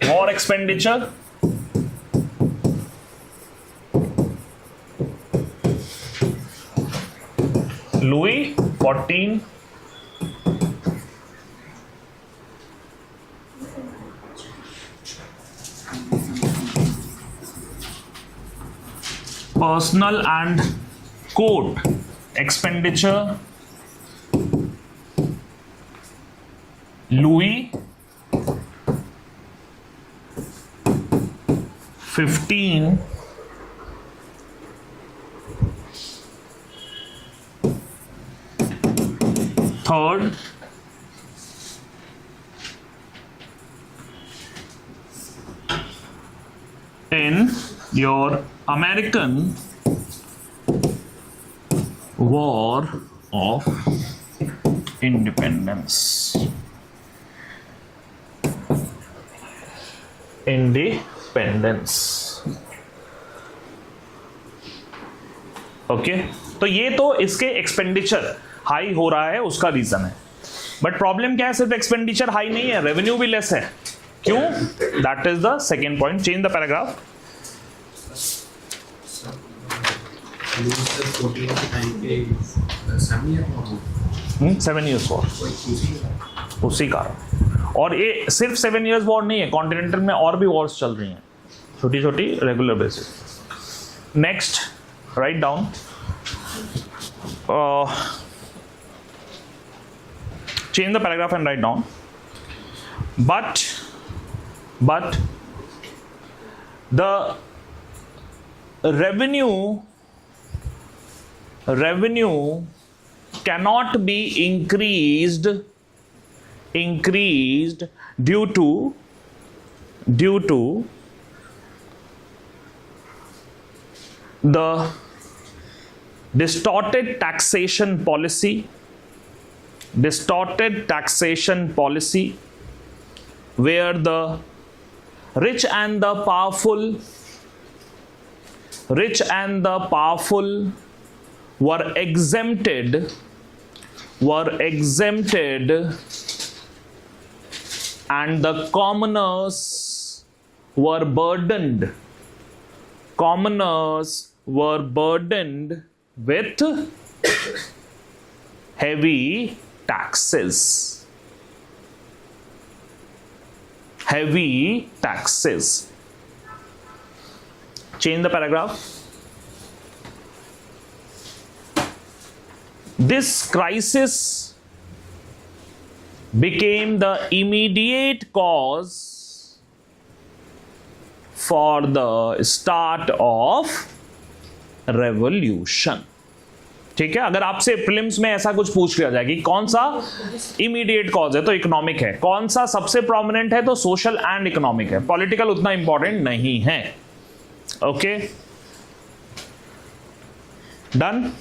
S1: more expenditure. Louis 14 personal and court expenditure. Louis 15 third in your American war of independence, independence. Okay, तो ये तो इसके एक्सपेंडिचर हाई हो रहा है उसका रीजन है, बट प्रॉब्लम क्या है, सिर्फ एक्सपेंडिचर हाई नहीं है, रेवेन्यू भी लेस है। क्यों? That is the second point. Change the paragraph. 7 years war, उसी कारण। और ये सिर्फ 7 years वॉर नहीं है, कॉन्टिनेंटल में और भी वॉर्स चल रही हैं छोटी छोटी regular basis. Next, write down, change the paragraph and write down, but the revenue cannot be increased due to the distorted taxation policy where the rich and the powerful were exempted and the commoners were burdened with heavy taxes. Change the paragraph. This crisis became the immediate cause for the start of revolution. ठीक है, अगर आपसे प्रीलिम्स में ऐसा कुछ पूछ लिया जाए कि कौन सा इमीडिएट कॉज है, तो इकोनॉमिक है। कौन सा सबसे प्रोमिनेंट है, तो सोशल एंड इकोनॉमिक है। पॉलिटिकल उतना इंपॉर्टेंट नहीं है। Okay, done.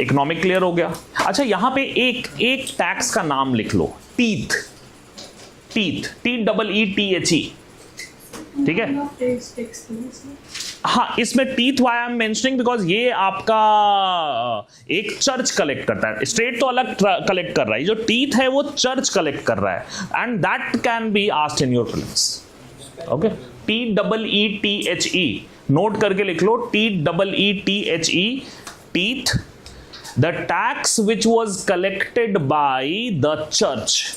S1: इकोनॉमिक क्लियर हो गया। अच्छा, यहां पे एक टैक्स का नाम लिख लो, टीथ, TEETHE, ठीक है। हाँ, इसमें टीथ why I am mentioning because ये आपका एक चर्च कलेक्ट करता है, स्टेट तो अलग कलेक्ट कर रहा है, जो टीथ है वो चर्च कलेक्ट कर रहा है, and that can be asked in your prelims. Okay, TEETHE, note करके लिख लो, TEETHE, teeth, the tax which was collected by the church,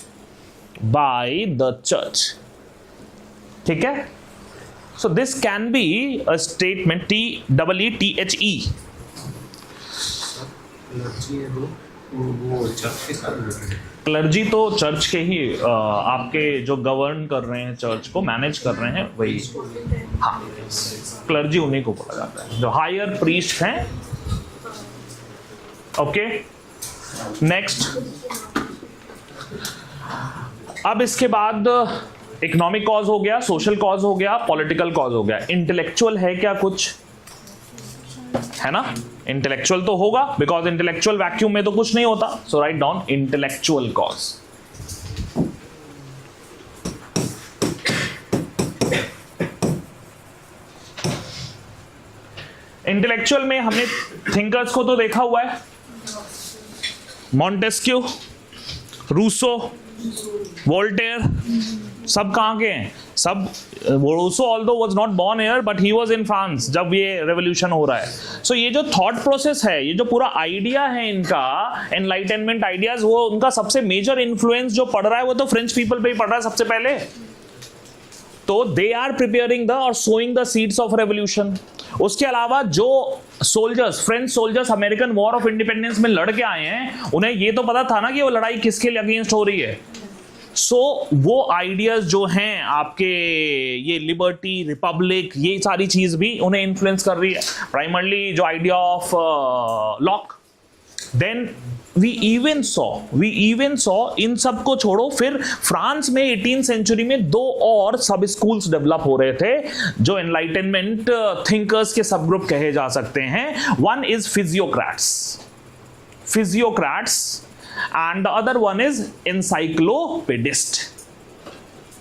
S1: ठीक है। So this can be a statement, TEETHE। Clergy तो चर्च के ही आपके जो गवर्न कर रहे हैं, चर्च को मैनेज कर रहे हैं, वही। हाँ, क्लर्जी उन्हीं को बोला जाता है, जो हायर प्रीस्ट हैं। Okay, next. अब इसके बाद इकोनॉमिक कॉज हो गया, सोशल कॉज हो गया, पॉलिटिकल कॉज हो गया। इंटेलेक्चुअल है क्या कुछ? है ना, इंटेलेक्चुअल तो होगा, बिकॉज इंटेलेक्चुअल वैक्यूम में तो कुछ नहीं होता। So write down intellectual cause. Intellectual में हमने थिंकर्स को तो देखा हुआ है, मॉन्टेस्क्यू, रूसो, वोल्टेयर, सब कहाँ के हैं? सब। Rousseau although was not born here but he was in France जब ये रेवोल्यूशन हो रहा है। सो ये जो थॉट प्रोसेस है, ये जो पूरा आइडिया है इनका, एनलाइटनमेंट आइडियाज, वो उनका सबसे मेजर इन्फ्लुएंस जो पड़ रहा है वो तो फ्रेंच पीपल पे ही पड़ रहा है सबसे पहले। तो दे आर प्रिपेयरिंग द और sowing the seeds of revolution. उसके अलावा जो soldiers, French soldiers American war of independence में लड़ के आए हैं, उन्हें ये तो पता था ना कि वो लड़ाई किसके अगेंस्ट हो रही है। सो वो आइडियाज जो हैं आपके, ये लिबर्टी, रिपब्लिक, ये सारी चीज भी उन्हें इन्फ्लुएंस कर रही है। प्राइमरली जो idea of Locke, then we even saw in सब को छोड़ो, फिर फ्रांस में 18th सेंचुरी में 2 और सब स्कूल्स डेवलप हो रहे थे जो एनलाइटनमेंट थिंकर्स के सब ग्रुप कहे जा सकते हैं। One is physiocrats, physiocrats and the other one is encyclopedist.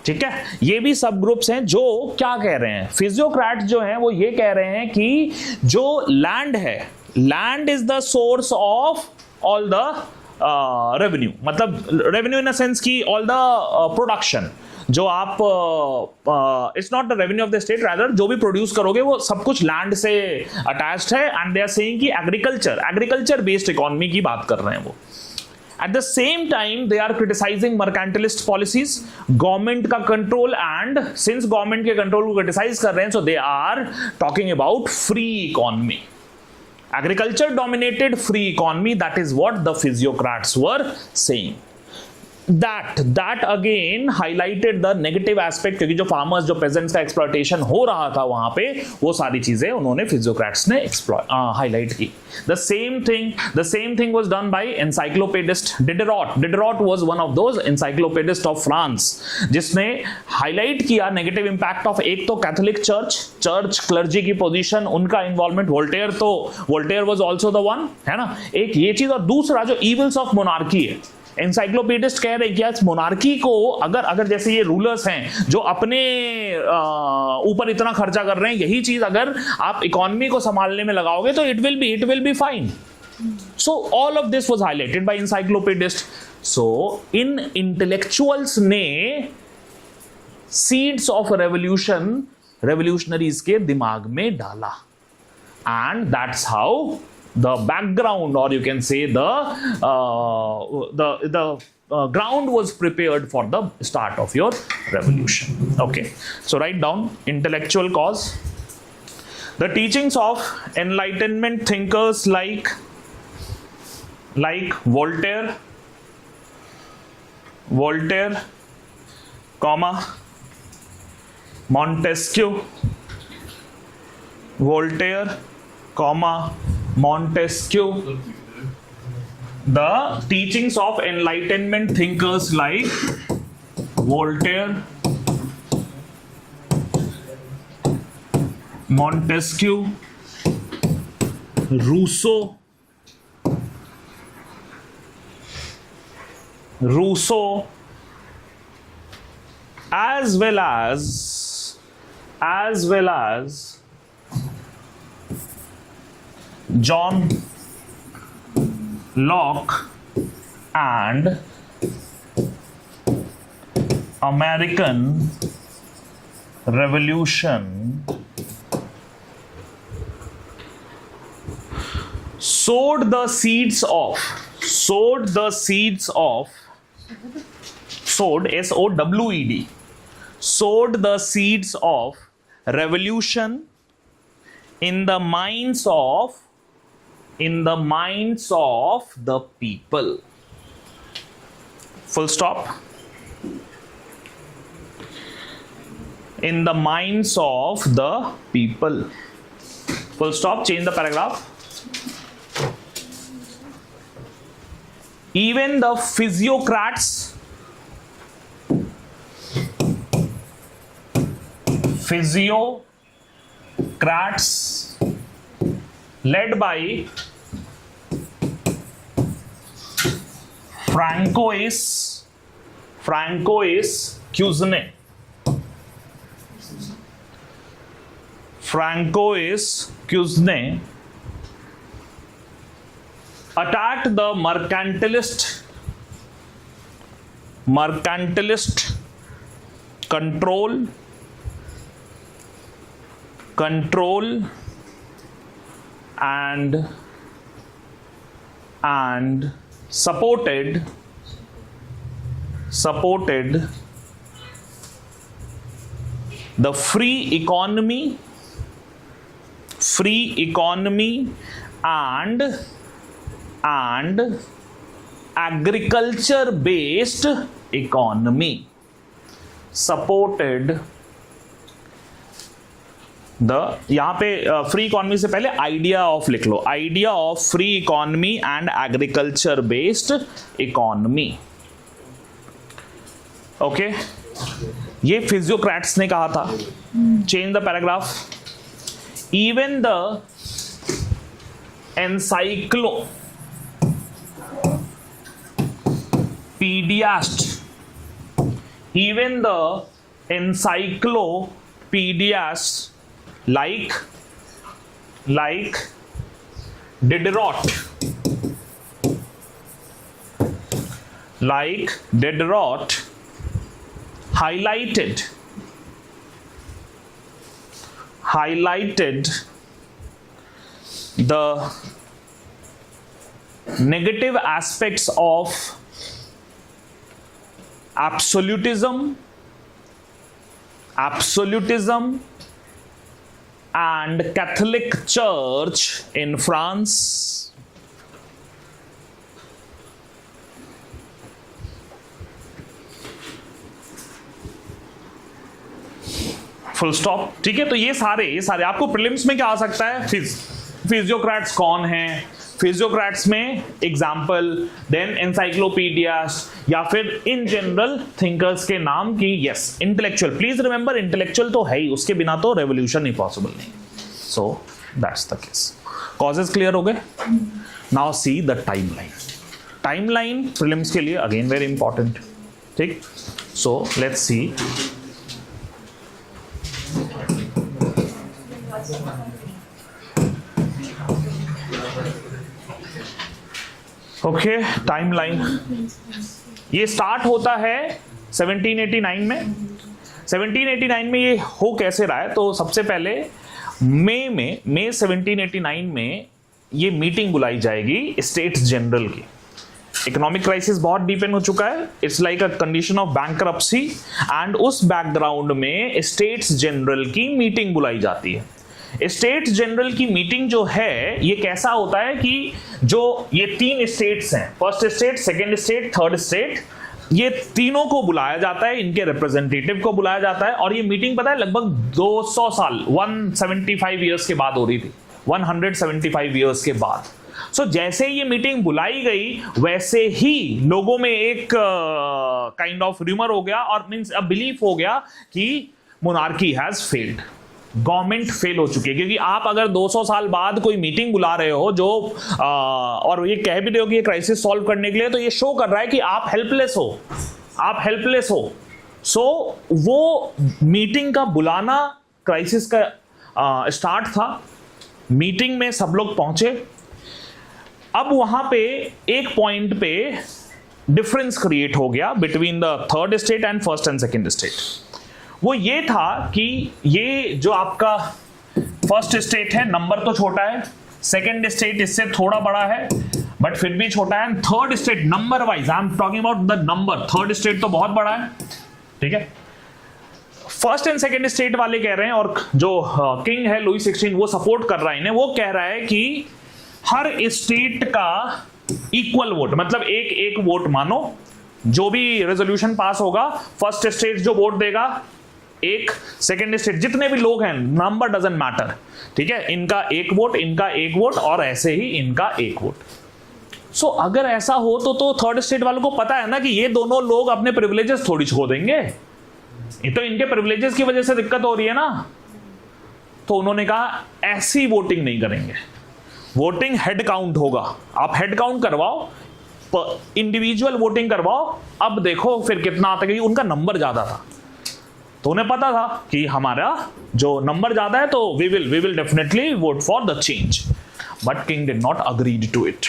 S1: ठीक है, ये भी सब ग्रुप्स हैं जो क्या कह रहे हैं, फिजियोक्रेट जो हैं वो ये कह रहे हैं कि जो लैंड है, land is the source of all the revenue, मतलब रेवेन्यू इन अ सेंस की ऑल द प्रोडक्शन जो आप it's not the revenue of the state, rather जो भी प्रोड्यूस करोगे वो सब कुछ लैंड से अटैच्ड है. एंड दे आर सेइंग कि एग्रीकल्चर बेस्ड इकोनॉमी की बात कर रहे हैं वो. At the same time, they are criticizing mercantilist policies, government का control, and since government के control को criticize कर रहे हैं, so they are talking about free economy. Agriculture dominated free economy, that is what the physiocrats were saying. That again highlighted the negative aspect, क्योंकि जो farmers, जो peasants का exploitation हो रहा था वहां पे, वो सारी चीजें उन्होंने physiocrats ने highlight की. The same thing was done by encyclopedist Diderot. Diderot was one of those encyclopedists of France, जिसने highlight किया negative impact of एक तो Catholic church clergy की position, उनका involvement. Voltaire was also the one, है ना, एक ये चीज. और दूसरा जो evils of monarchy है, एनसाइक्लोपीडिस्ट कह रहे हैं कि मोनार्की को अगर जैसे ये रूलर्स हैं जो अपने ऊपर इतना खर्चा कर रहे हैं, यही चीज अगर आप इकोनॉमी को संभालने में लगाओगे तो it will be fine. So all of this was highlighted by encyclopedist. So इन इंटेलेक्चुअल्स ने सीड्स ऑफ रेवोल्यूशनरीज के दिमाग में डाला, and that's how the background, or you can say the ground was prepared for the start of your revolution. Okay, so write down intellectual cause. The teachings of enlightenment thinkers like Voltaire, Montesquieu, Montesquieu, the teachings of enlightenment thinkers like Voltaire, Montesquieu, Rousseau, as well as John Locke and American Revolution sowed the seeds of SOWED, SOWED, sowed the seeds of revolution in the minds of the people. Full stop. In the minds of the people. Full stop. Change the paragraph. Even the physiocrats led by Francois Cuisne attacked the mercantilist control and supported the free economy and agriculture based economy. Supported यहां पे फ्री इकोनॉमी से पहले आइडिया ऑफ लिख लो, idea of free economy and agriculture based economy. Okay, ये फिजियोक्रेट्स ने कहा था. Change the paragraph. Even the encyclopediast, even the encyclopediast like Diderot, highlighted the negative aspects of absolutism and Catholic Church in France. Full stop. ठीक है, तो ये सारे आपको प्रीलिम्स में क्या आ सकता है, फिजियोक्रेट्स कौन हैं, फिजियोक्रेट्स में एग्जाम्पल, देन एनसाइक्लोपीडियास्ट, या फिर इन जनरल थिंकर्स के नाम की. Yes, intellectual, please remember intellectual तो है ही, उसके बिना तो रेवोल्यूशन ही पॉसिबल नहीं. सो that's the case. Causes clear हो गए. Now see the timeline prelims के लिए अगेन वेरी इंपॉर्टेंट. ठीक, सो लेट्स सी. ओके, टाइमलाइन ये स्टार्ट होता है 1789 में. 1789 में ये हो कैसे रहा है, तो सबसे पहले मई 1789 में ये मीटिंग बुलाई जाएगी स्टेट्स जनरल की. इकोनॉमिक क्राइसिस बहुत डीपेन हो चुका है, it's like a condition of bankruptcy, and उस बैकग्राउंड में स्टेट्स जनरल की मीटिंग बुलाई जाती है. स्टेट्स जनरल की मीटिंग जो है ये कैसा होता है कि जो ये 3 स्टेट्स हैं, first state, second state, third state, ये तीनों को बुलाया जाता है, इनके रिप्रेजेंटेटिव को बुलाया जाता है. और ये मीटिंग पता है लगभग 200 साल 175 ईयर्स के बाद हो रही थी, 175 ईयर्स के बाद. सो जैसे ये मीटिंग बुलाई गई वैसे ही लोगों में एक काइंड ऑफ र्यूमर हो गया, और मींस अ बिलीफ हो गया कि monarchy has failed, government fail हो चुकी है. क्योंकि आप अगर 200 साल बाद कोई मीटिंग बुला रहे हो जो और ये कह भी रहे हो कि ये क्राइसिस सॉल्व करने के लिए, तो ये शो कर रहा है कि आप हेल्पलेस हो. सो वो मीटिंग का बुलाना क्राइसिस का स्टार्ट था. मीटिंग में सब लोग पहुंचे. अब वहां पे एक पॉइंट पे डिफरेंस क्रिएट हो गया between the third state and first and second state. वो ये था कि ये जो आपका फर्स्ट स्टेट है नंबर तो छोटा है, सेकेंड स्टेट इससे थोड़ा बड़ा है बट फिर भी छोटा है, and third state number wise I am talking about the number, third state तो बहुत बड़ा है. ठीक है, फर्स्ट एंड सेकेंड स्टेट वाले कह रहे हैं, और जो किंग है लुई 16 वो सपोर्ट कर रहा है इन्हें. वो कह रहा है कि हर स्टेट का इक्वल वोट, मतलब एक वोट मानो, जो भी रेजोल्यूशन पास होगा फर्स्ट स्टेट जो वोट देगा एक, सेकेंड स्टेट जितने भी लोग हैं, नंबर डजंट मैटर. ठीक है, इनका एक वोट, इनका एक वोट, और ऐसे ही इनका एक वोट. सो अगर ऐसा हो तो थर्ड स्टेट वालों को पता है ना कि ये दोनों लोग अपने प्रिविलेजेस थोड़ी छोड़ देंगे, ये तो इनके प्रिविलेजेस की वजह से दिक्कत हो रही है ना. तो उन्होंने कहा ऐसी वोटिंग नहीं करेंगे, वोटिंग हेड काउंट होगा. आप हेड काउंट करवाओ, इंडिविजुअल वोटिंग करवाओ, अब देखो फिर कितना आता है. उनका नंबर ज्यादा था तो उन्हें पता था कि हमारा जो नंबर ज्यादा है तो we will definitely vote for the change. But king did not agreed to it.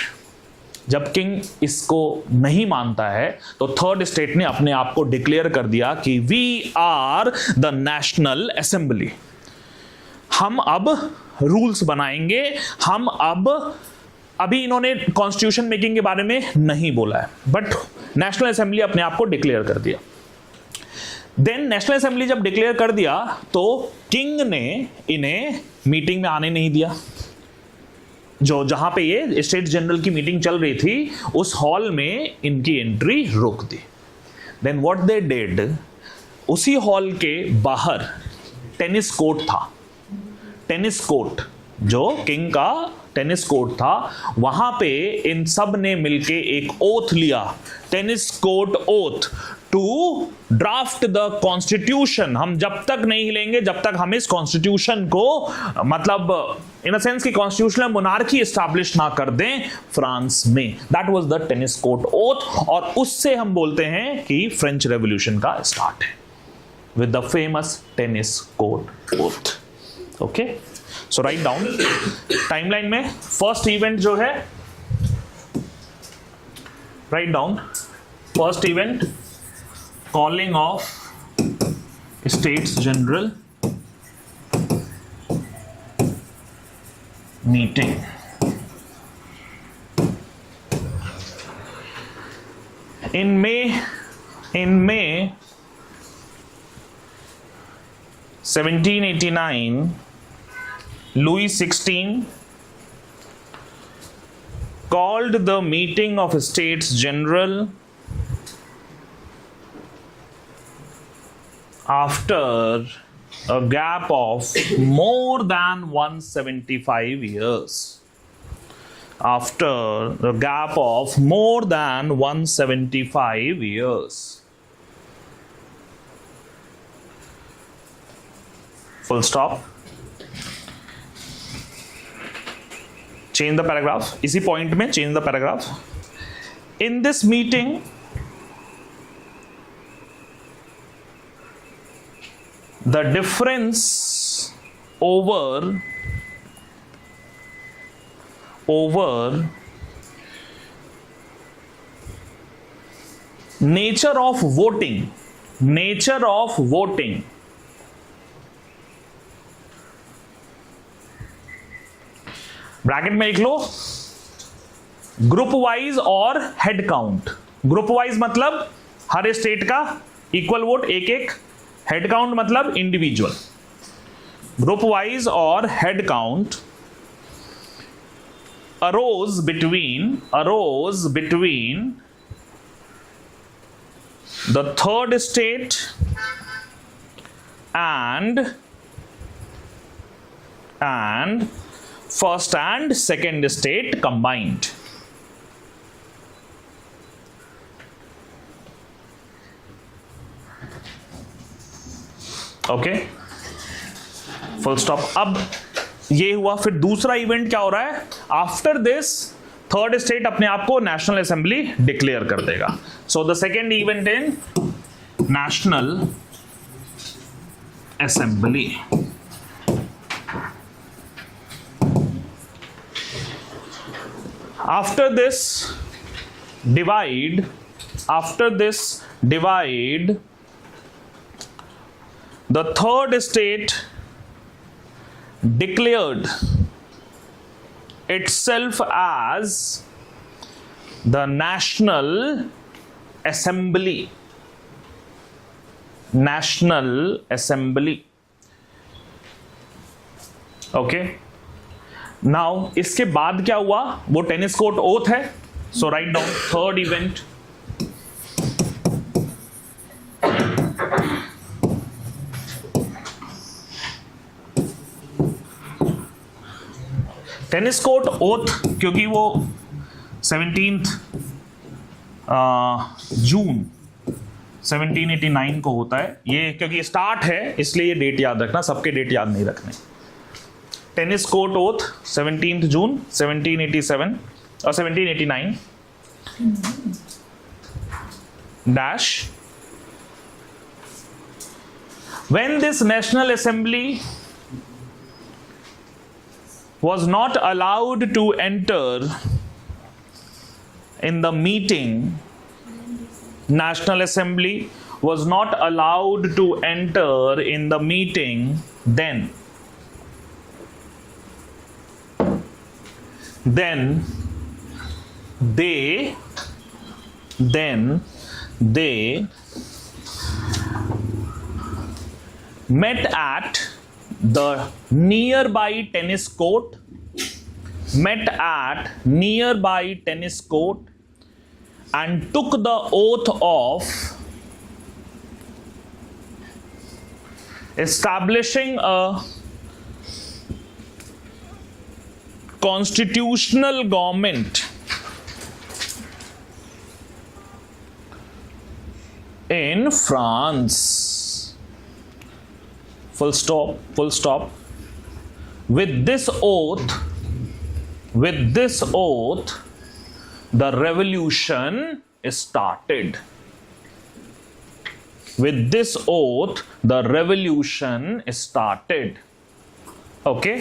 S1: जब किंग इसको नहीं मानता है तो थर्ड स्टेट ने अपने आप को डिक्लेयर कर दिया कि we are the national assembly. हम अब रूल्स बनाएंगे, हम अब अभी इन्होंने कॉन्स्टिट्यूशन मेकिंग के बारे में नहीं बोला है, बट नेशनल असेंबली अपने आप को डिक्लेयर कर दिया. देन नेशनल असेंबली जब डिक्लेयर कर दिया तो किंग ने इन्हें मीटिंग में आने नहीं दिया. जो जहां पे ये स्टेट जनरल की मीटिंग चल रही थी उस हॉल में इनकी एंट्री रोक दी. देन व्हाट दे डिड, उसी हॉल के बाहर टेनिस कोर्ट था. टेनिस कोर्ट जो किंग का टेनिस कोर्ट था, वहां पे इन सब ने मिलके एक ओथ लिया, tennis court oath, to draft the constitution. हम जब तक नहीं हिलेंगे जब तक हम इस कॉन्स्टिट्यूशन को, मतलब इन अ सेंस की कॉन्स्टिट्यूशनल मोनार्की एस्टैब्लिश ना कर दें फ्रांस में। That was the tennis court oath, और उससे हम बोलते हैं कि फ्रेंच रेवोल्यूशन का स्टार्ट है, with the famous tennis court oath. Okay, so write down timeline में फर्स्ट इवेंट जो है, write down first event, calling of States General meeting. In May 1789, Louis XVI called the meeting of States General after a gap of more than 175 years. After a gap of more than 175 years. Full stop. Change the paragraph. इसी point में change the paragraph. In this meeting, the difference over nature of voting, bracket में लिख लो, ग्रुप वाइज और हेड काउंट। ग्रुप वाइज मतलब हर स्टेट का इक्वल वोट, एक एक। हेड काउंट मतलब इंडिविजुअल। ग्रुप वाइज और head count arose between the third state and first and second state combined. Okay, full stop. अब ये हुआ, फिर दूसरा इवेंट क्या हो रहा है? आफ्टर दिस थर्ड स्टेट अपने आप को नेशनल असेंबली डिक्लेयर कर देगा। So the second event in national assembly. After this divide, the third state declared itself as the National Assembly. Okay. Now इसके बाद क्या हुआ? वो टेनिस कोर्ट ओथ है। So write down third event, tennis court oath, क्योंकि वो 17 जून 1789 को होता है। ये क्योंकि स्टार्ट है इसलिए ये डेट याद रखना, सबके डेट याद नहीं रखने। टेनिस कोर्ट ओथ 17 जून 1787 और 1789 dash, when this National Assembly was not allowed to enter in the meeting, National Assembly was not allowed to enter in the meeting, then they met at the nearby tennis court, and took the oath of establishing a constitutional government in France. Full stop, full stop. With this oath, the revolution started. With this oath, the revolution started. Okay?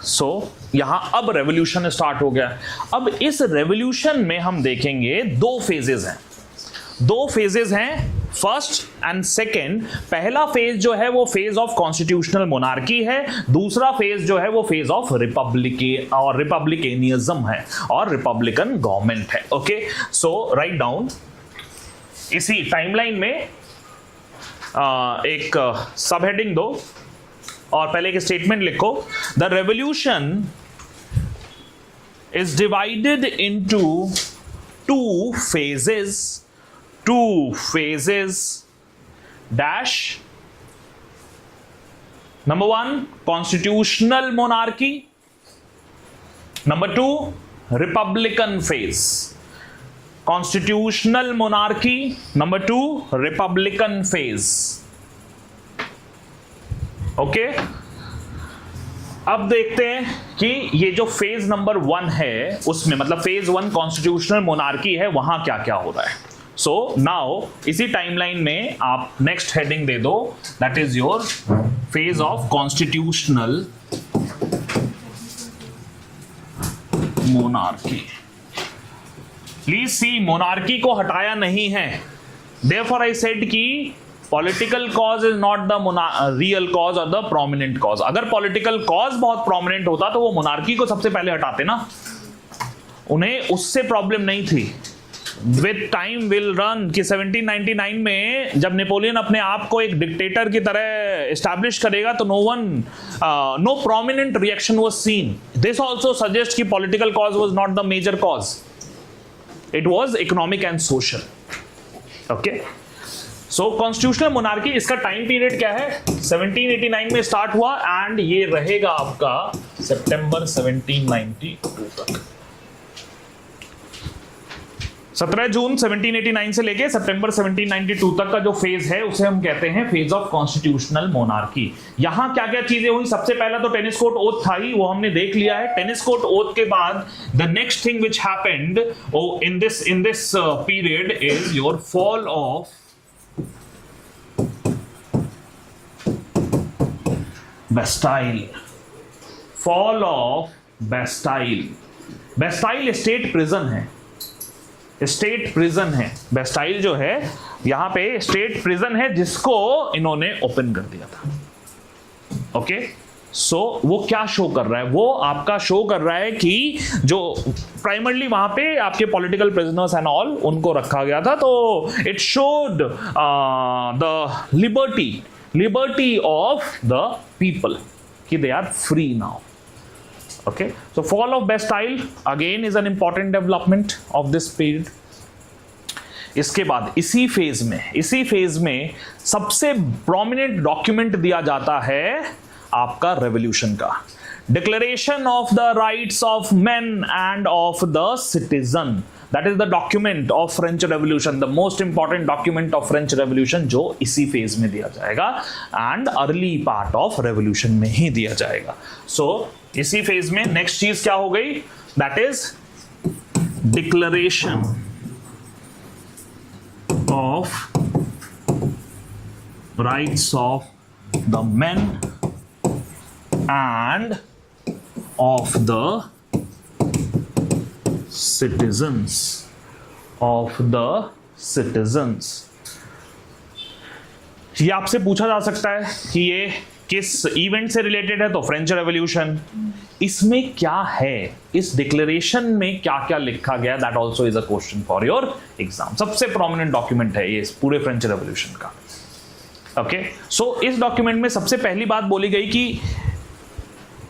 S1: So यहां अब रेवोल्यूशन स्टार्ट हो गया. अब इस रेवोल्यूशन में हम देखेंगे दो फेजेस हैं, फर्स्ट एंड सेकेंड. पहला फेज जो है वो फेज ऑफ कॉन्स्टिट्यूशनल मोनार्की है, दूसरा फेज जो है वो फेज ऑफ रिपब्लिकेनिज्म है और रिपब्लिकन गवर्नमेंट है. Okay, so write down. इसी टाइमलाइन में एक सब हेडिंग दो और पहले एक स्टेटमेंट लिखो. The revolution is divided into two phases dash. Number 1, constitutional monarchy. Number 2, republican phase. Constitutional monarchy. Number 2, republican phase. Okay, अब देखते हैं कि ये जो फेज नंबर 1 है उसमें, मतलब फेज 1 कॉन्स्टिट्यूशनल मोनार्की है, वहां क्या क्या हो रहा है. सो नाउ इसी टाइमलाइन में आप नेक्स्ट हेडिंग दे दो, that is your phase of constitutional monarchy. Please see, monarchy को हटाया नहीं है. देयरफॉर आई सेड कि political cause is not the real cause और द प्रोमिनेंट कॉज. अगर पॉलिटिकल कॉज बहुत प्रोमिनेंट होता तो वो मोनार्की को सबसे पहले हटाते ना, उन्हें उससे प्रॉब्लम नहीं थी. विद टाइम विल रन कि 1799 में जब नेपोलियन अपने आप को एक डिक्टेटर की तरह एस्टैब्लिश करेगा तो no prominent reaction was seen. This also suggest कि political cause was not the major cause, it was economic and social. Okay, so constitutional monarchy, इसका टाइम पीरियड क्या है? 1789 में स्टार्ट हुआ एंड ये रहेगा आपका सितंबर 1792 तक. 17 जून 1789 से लेके सितंबर 1792 तक का जो फेज है उसे हम कहते हैं फेज ऑफ कॉन्स्टिट्यूशनल मोनार्की. यहां क्या क्या चीजें हुई? सबसे पहला तो टेनिस कोर्ट ओथ था ही, वो हमने देख लिया है. टेनिस कोर्ट ओथ के बाद the next thing which happened in this period is your fall of Bastille. Fall of Bastille. Bastille state prison है, स्टेट प्रिजन है. बेस्टाइल जो है यहां पे स्टेट प्रिजन है जिसको इन्होंने ओपन कर दिया था. ओके, सो वो क्या शो कर रहा है? वो आपका शो कर रहा है कि जो प्राइमरली वहां पे आपके पॉलिटिकल प्रिजनर्स एंड ऑल उनको रखा गया था, तो it showed the liberty of the people कि they are free now. Okay, so fall of Bastille again is an important development of this period. इसके बाद इसी फेज में सबसे प्रोमिनेंट डॉक्यूमेंट दिया जाता है आपका रेवोल्यूशन का. Declaration of the rights of main end of the citizen. That is the document of French revolution, the most important document of French revolution, जो इसी फेज में दिया जाएगा and early part of revolution में ही दिया जाएगा. सो इसी फेज में नेक्स्ट चीज क्या हो गई? That is declaration of rights of the main end of the citizens. ये आपसे पूछा जा सकता है कि ये किस इवेंट से रिलेटेड है, तो फ्रेंच रेवोल्यूशन. इसमें क्या है, इस डिक्लेरेशन में क्या क्या लिखा गया, that also is a question for your exam. सबसे प्रोमिनेंट डॉक्यूमेंट है ये पूरे फ्रेंच रेवोल्यूशन का. ओके, सो इस डॉक्यूमेंट में सबसे पहली बात बोली गई कि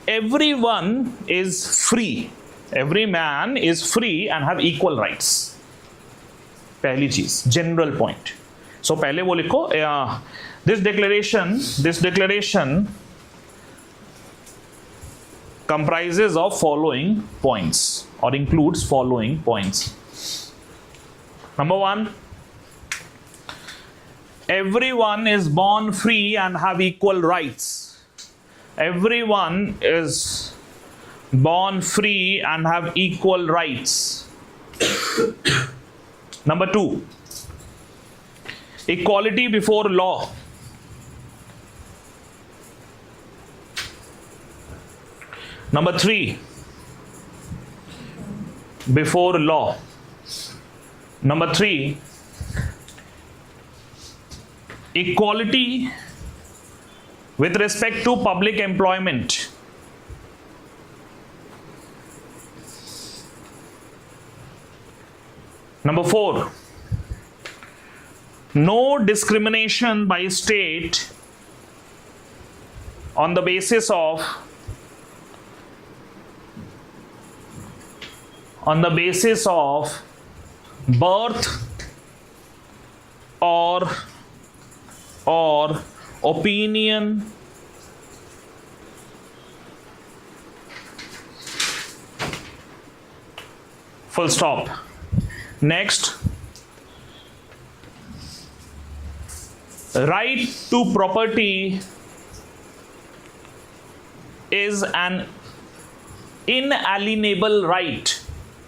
S1: everyone is free, every man is free and have equal rights. पहली चीज, general point. So पहले वो लिखो, this declaration comprises of following points or includes following points. Number 1, everyone is born free and have equal rights. Everyone is born free and have equal rights. Number 2, equality before law. Number 3, before law. Number 3, equality with respect to public employment. Number 4, no discrimination by state on the basis of birth or opinion, full stop. Next, right to property is an inalienable right.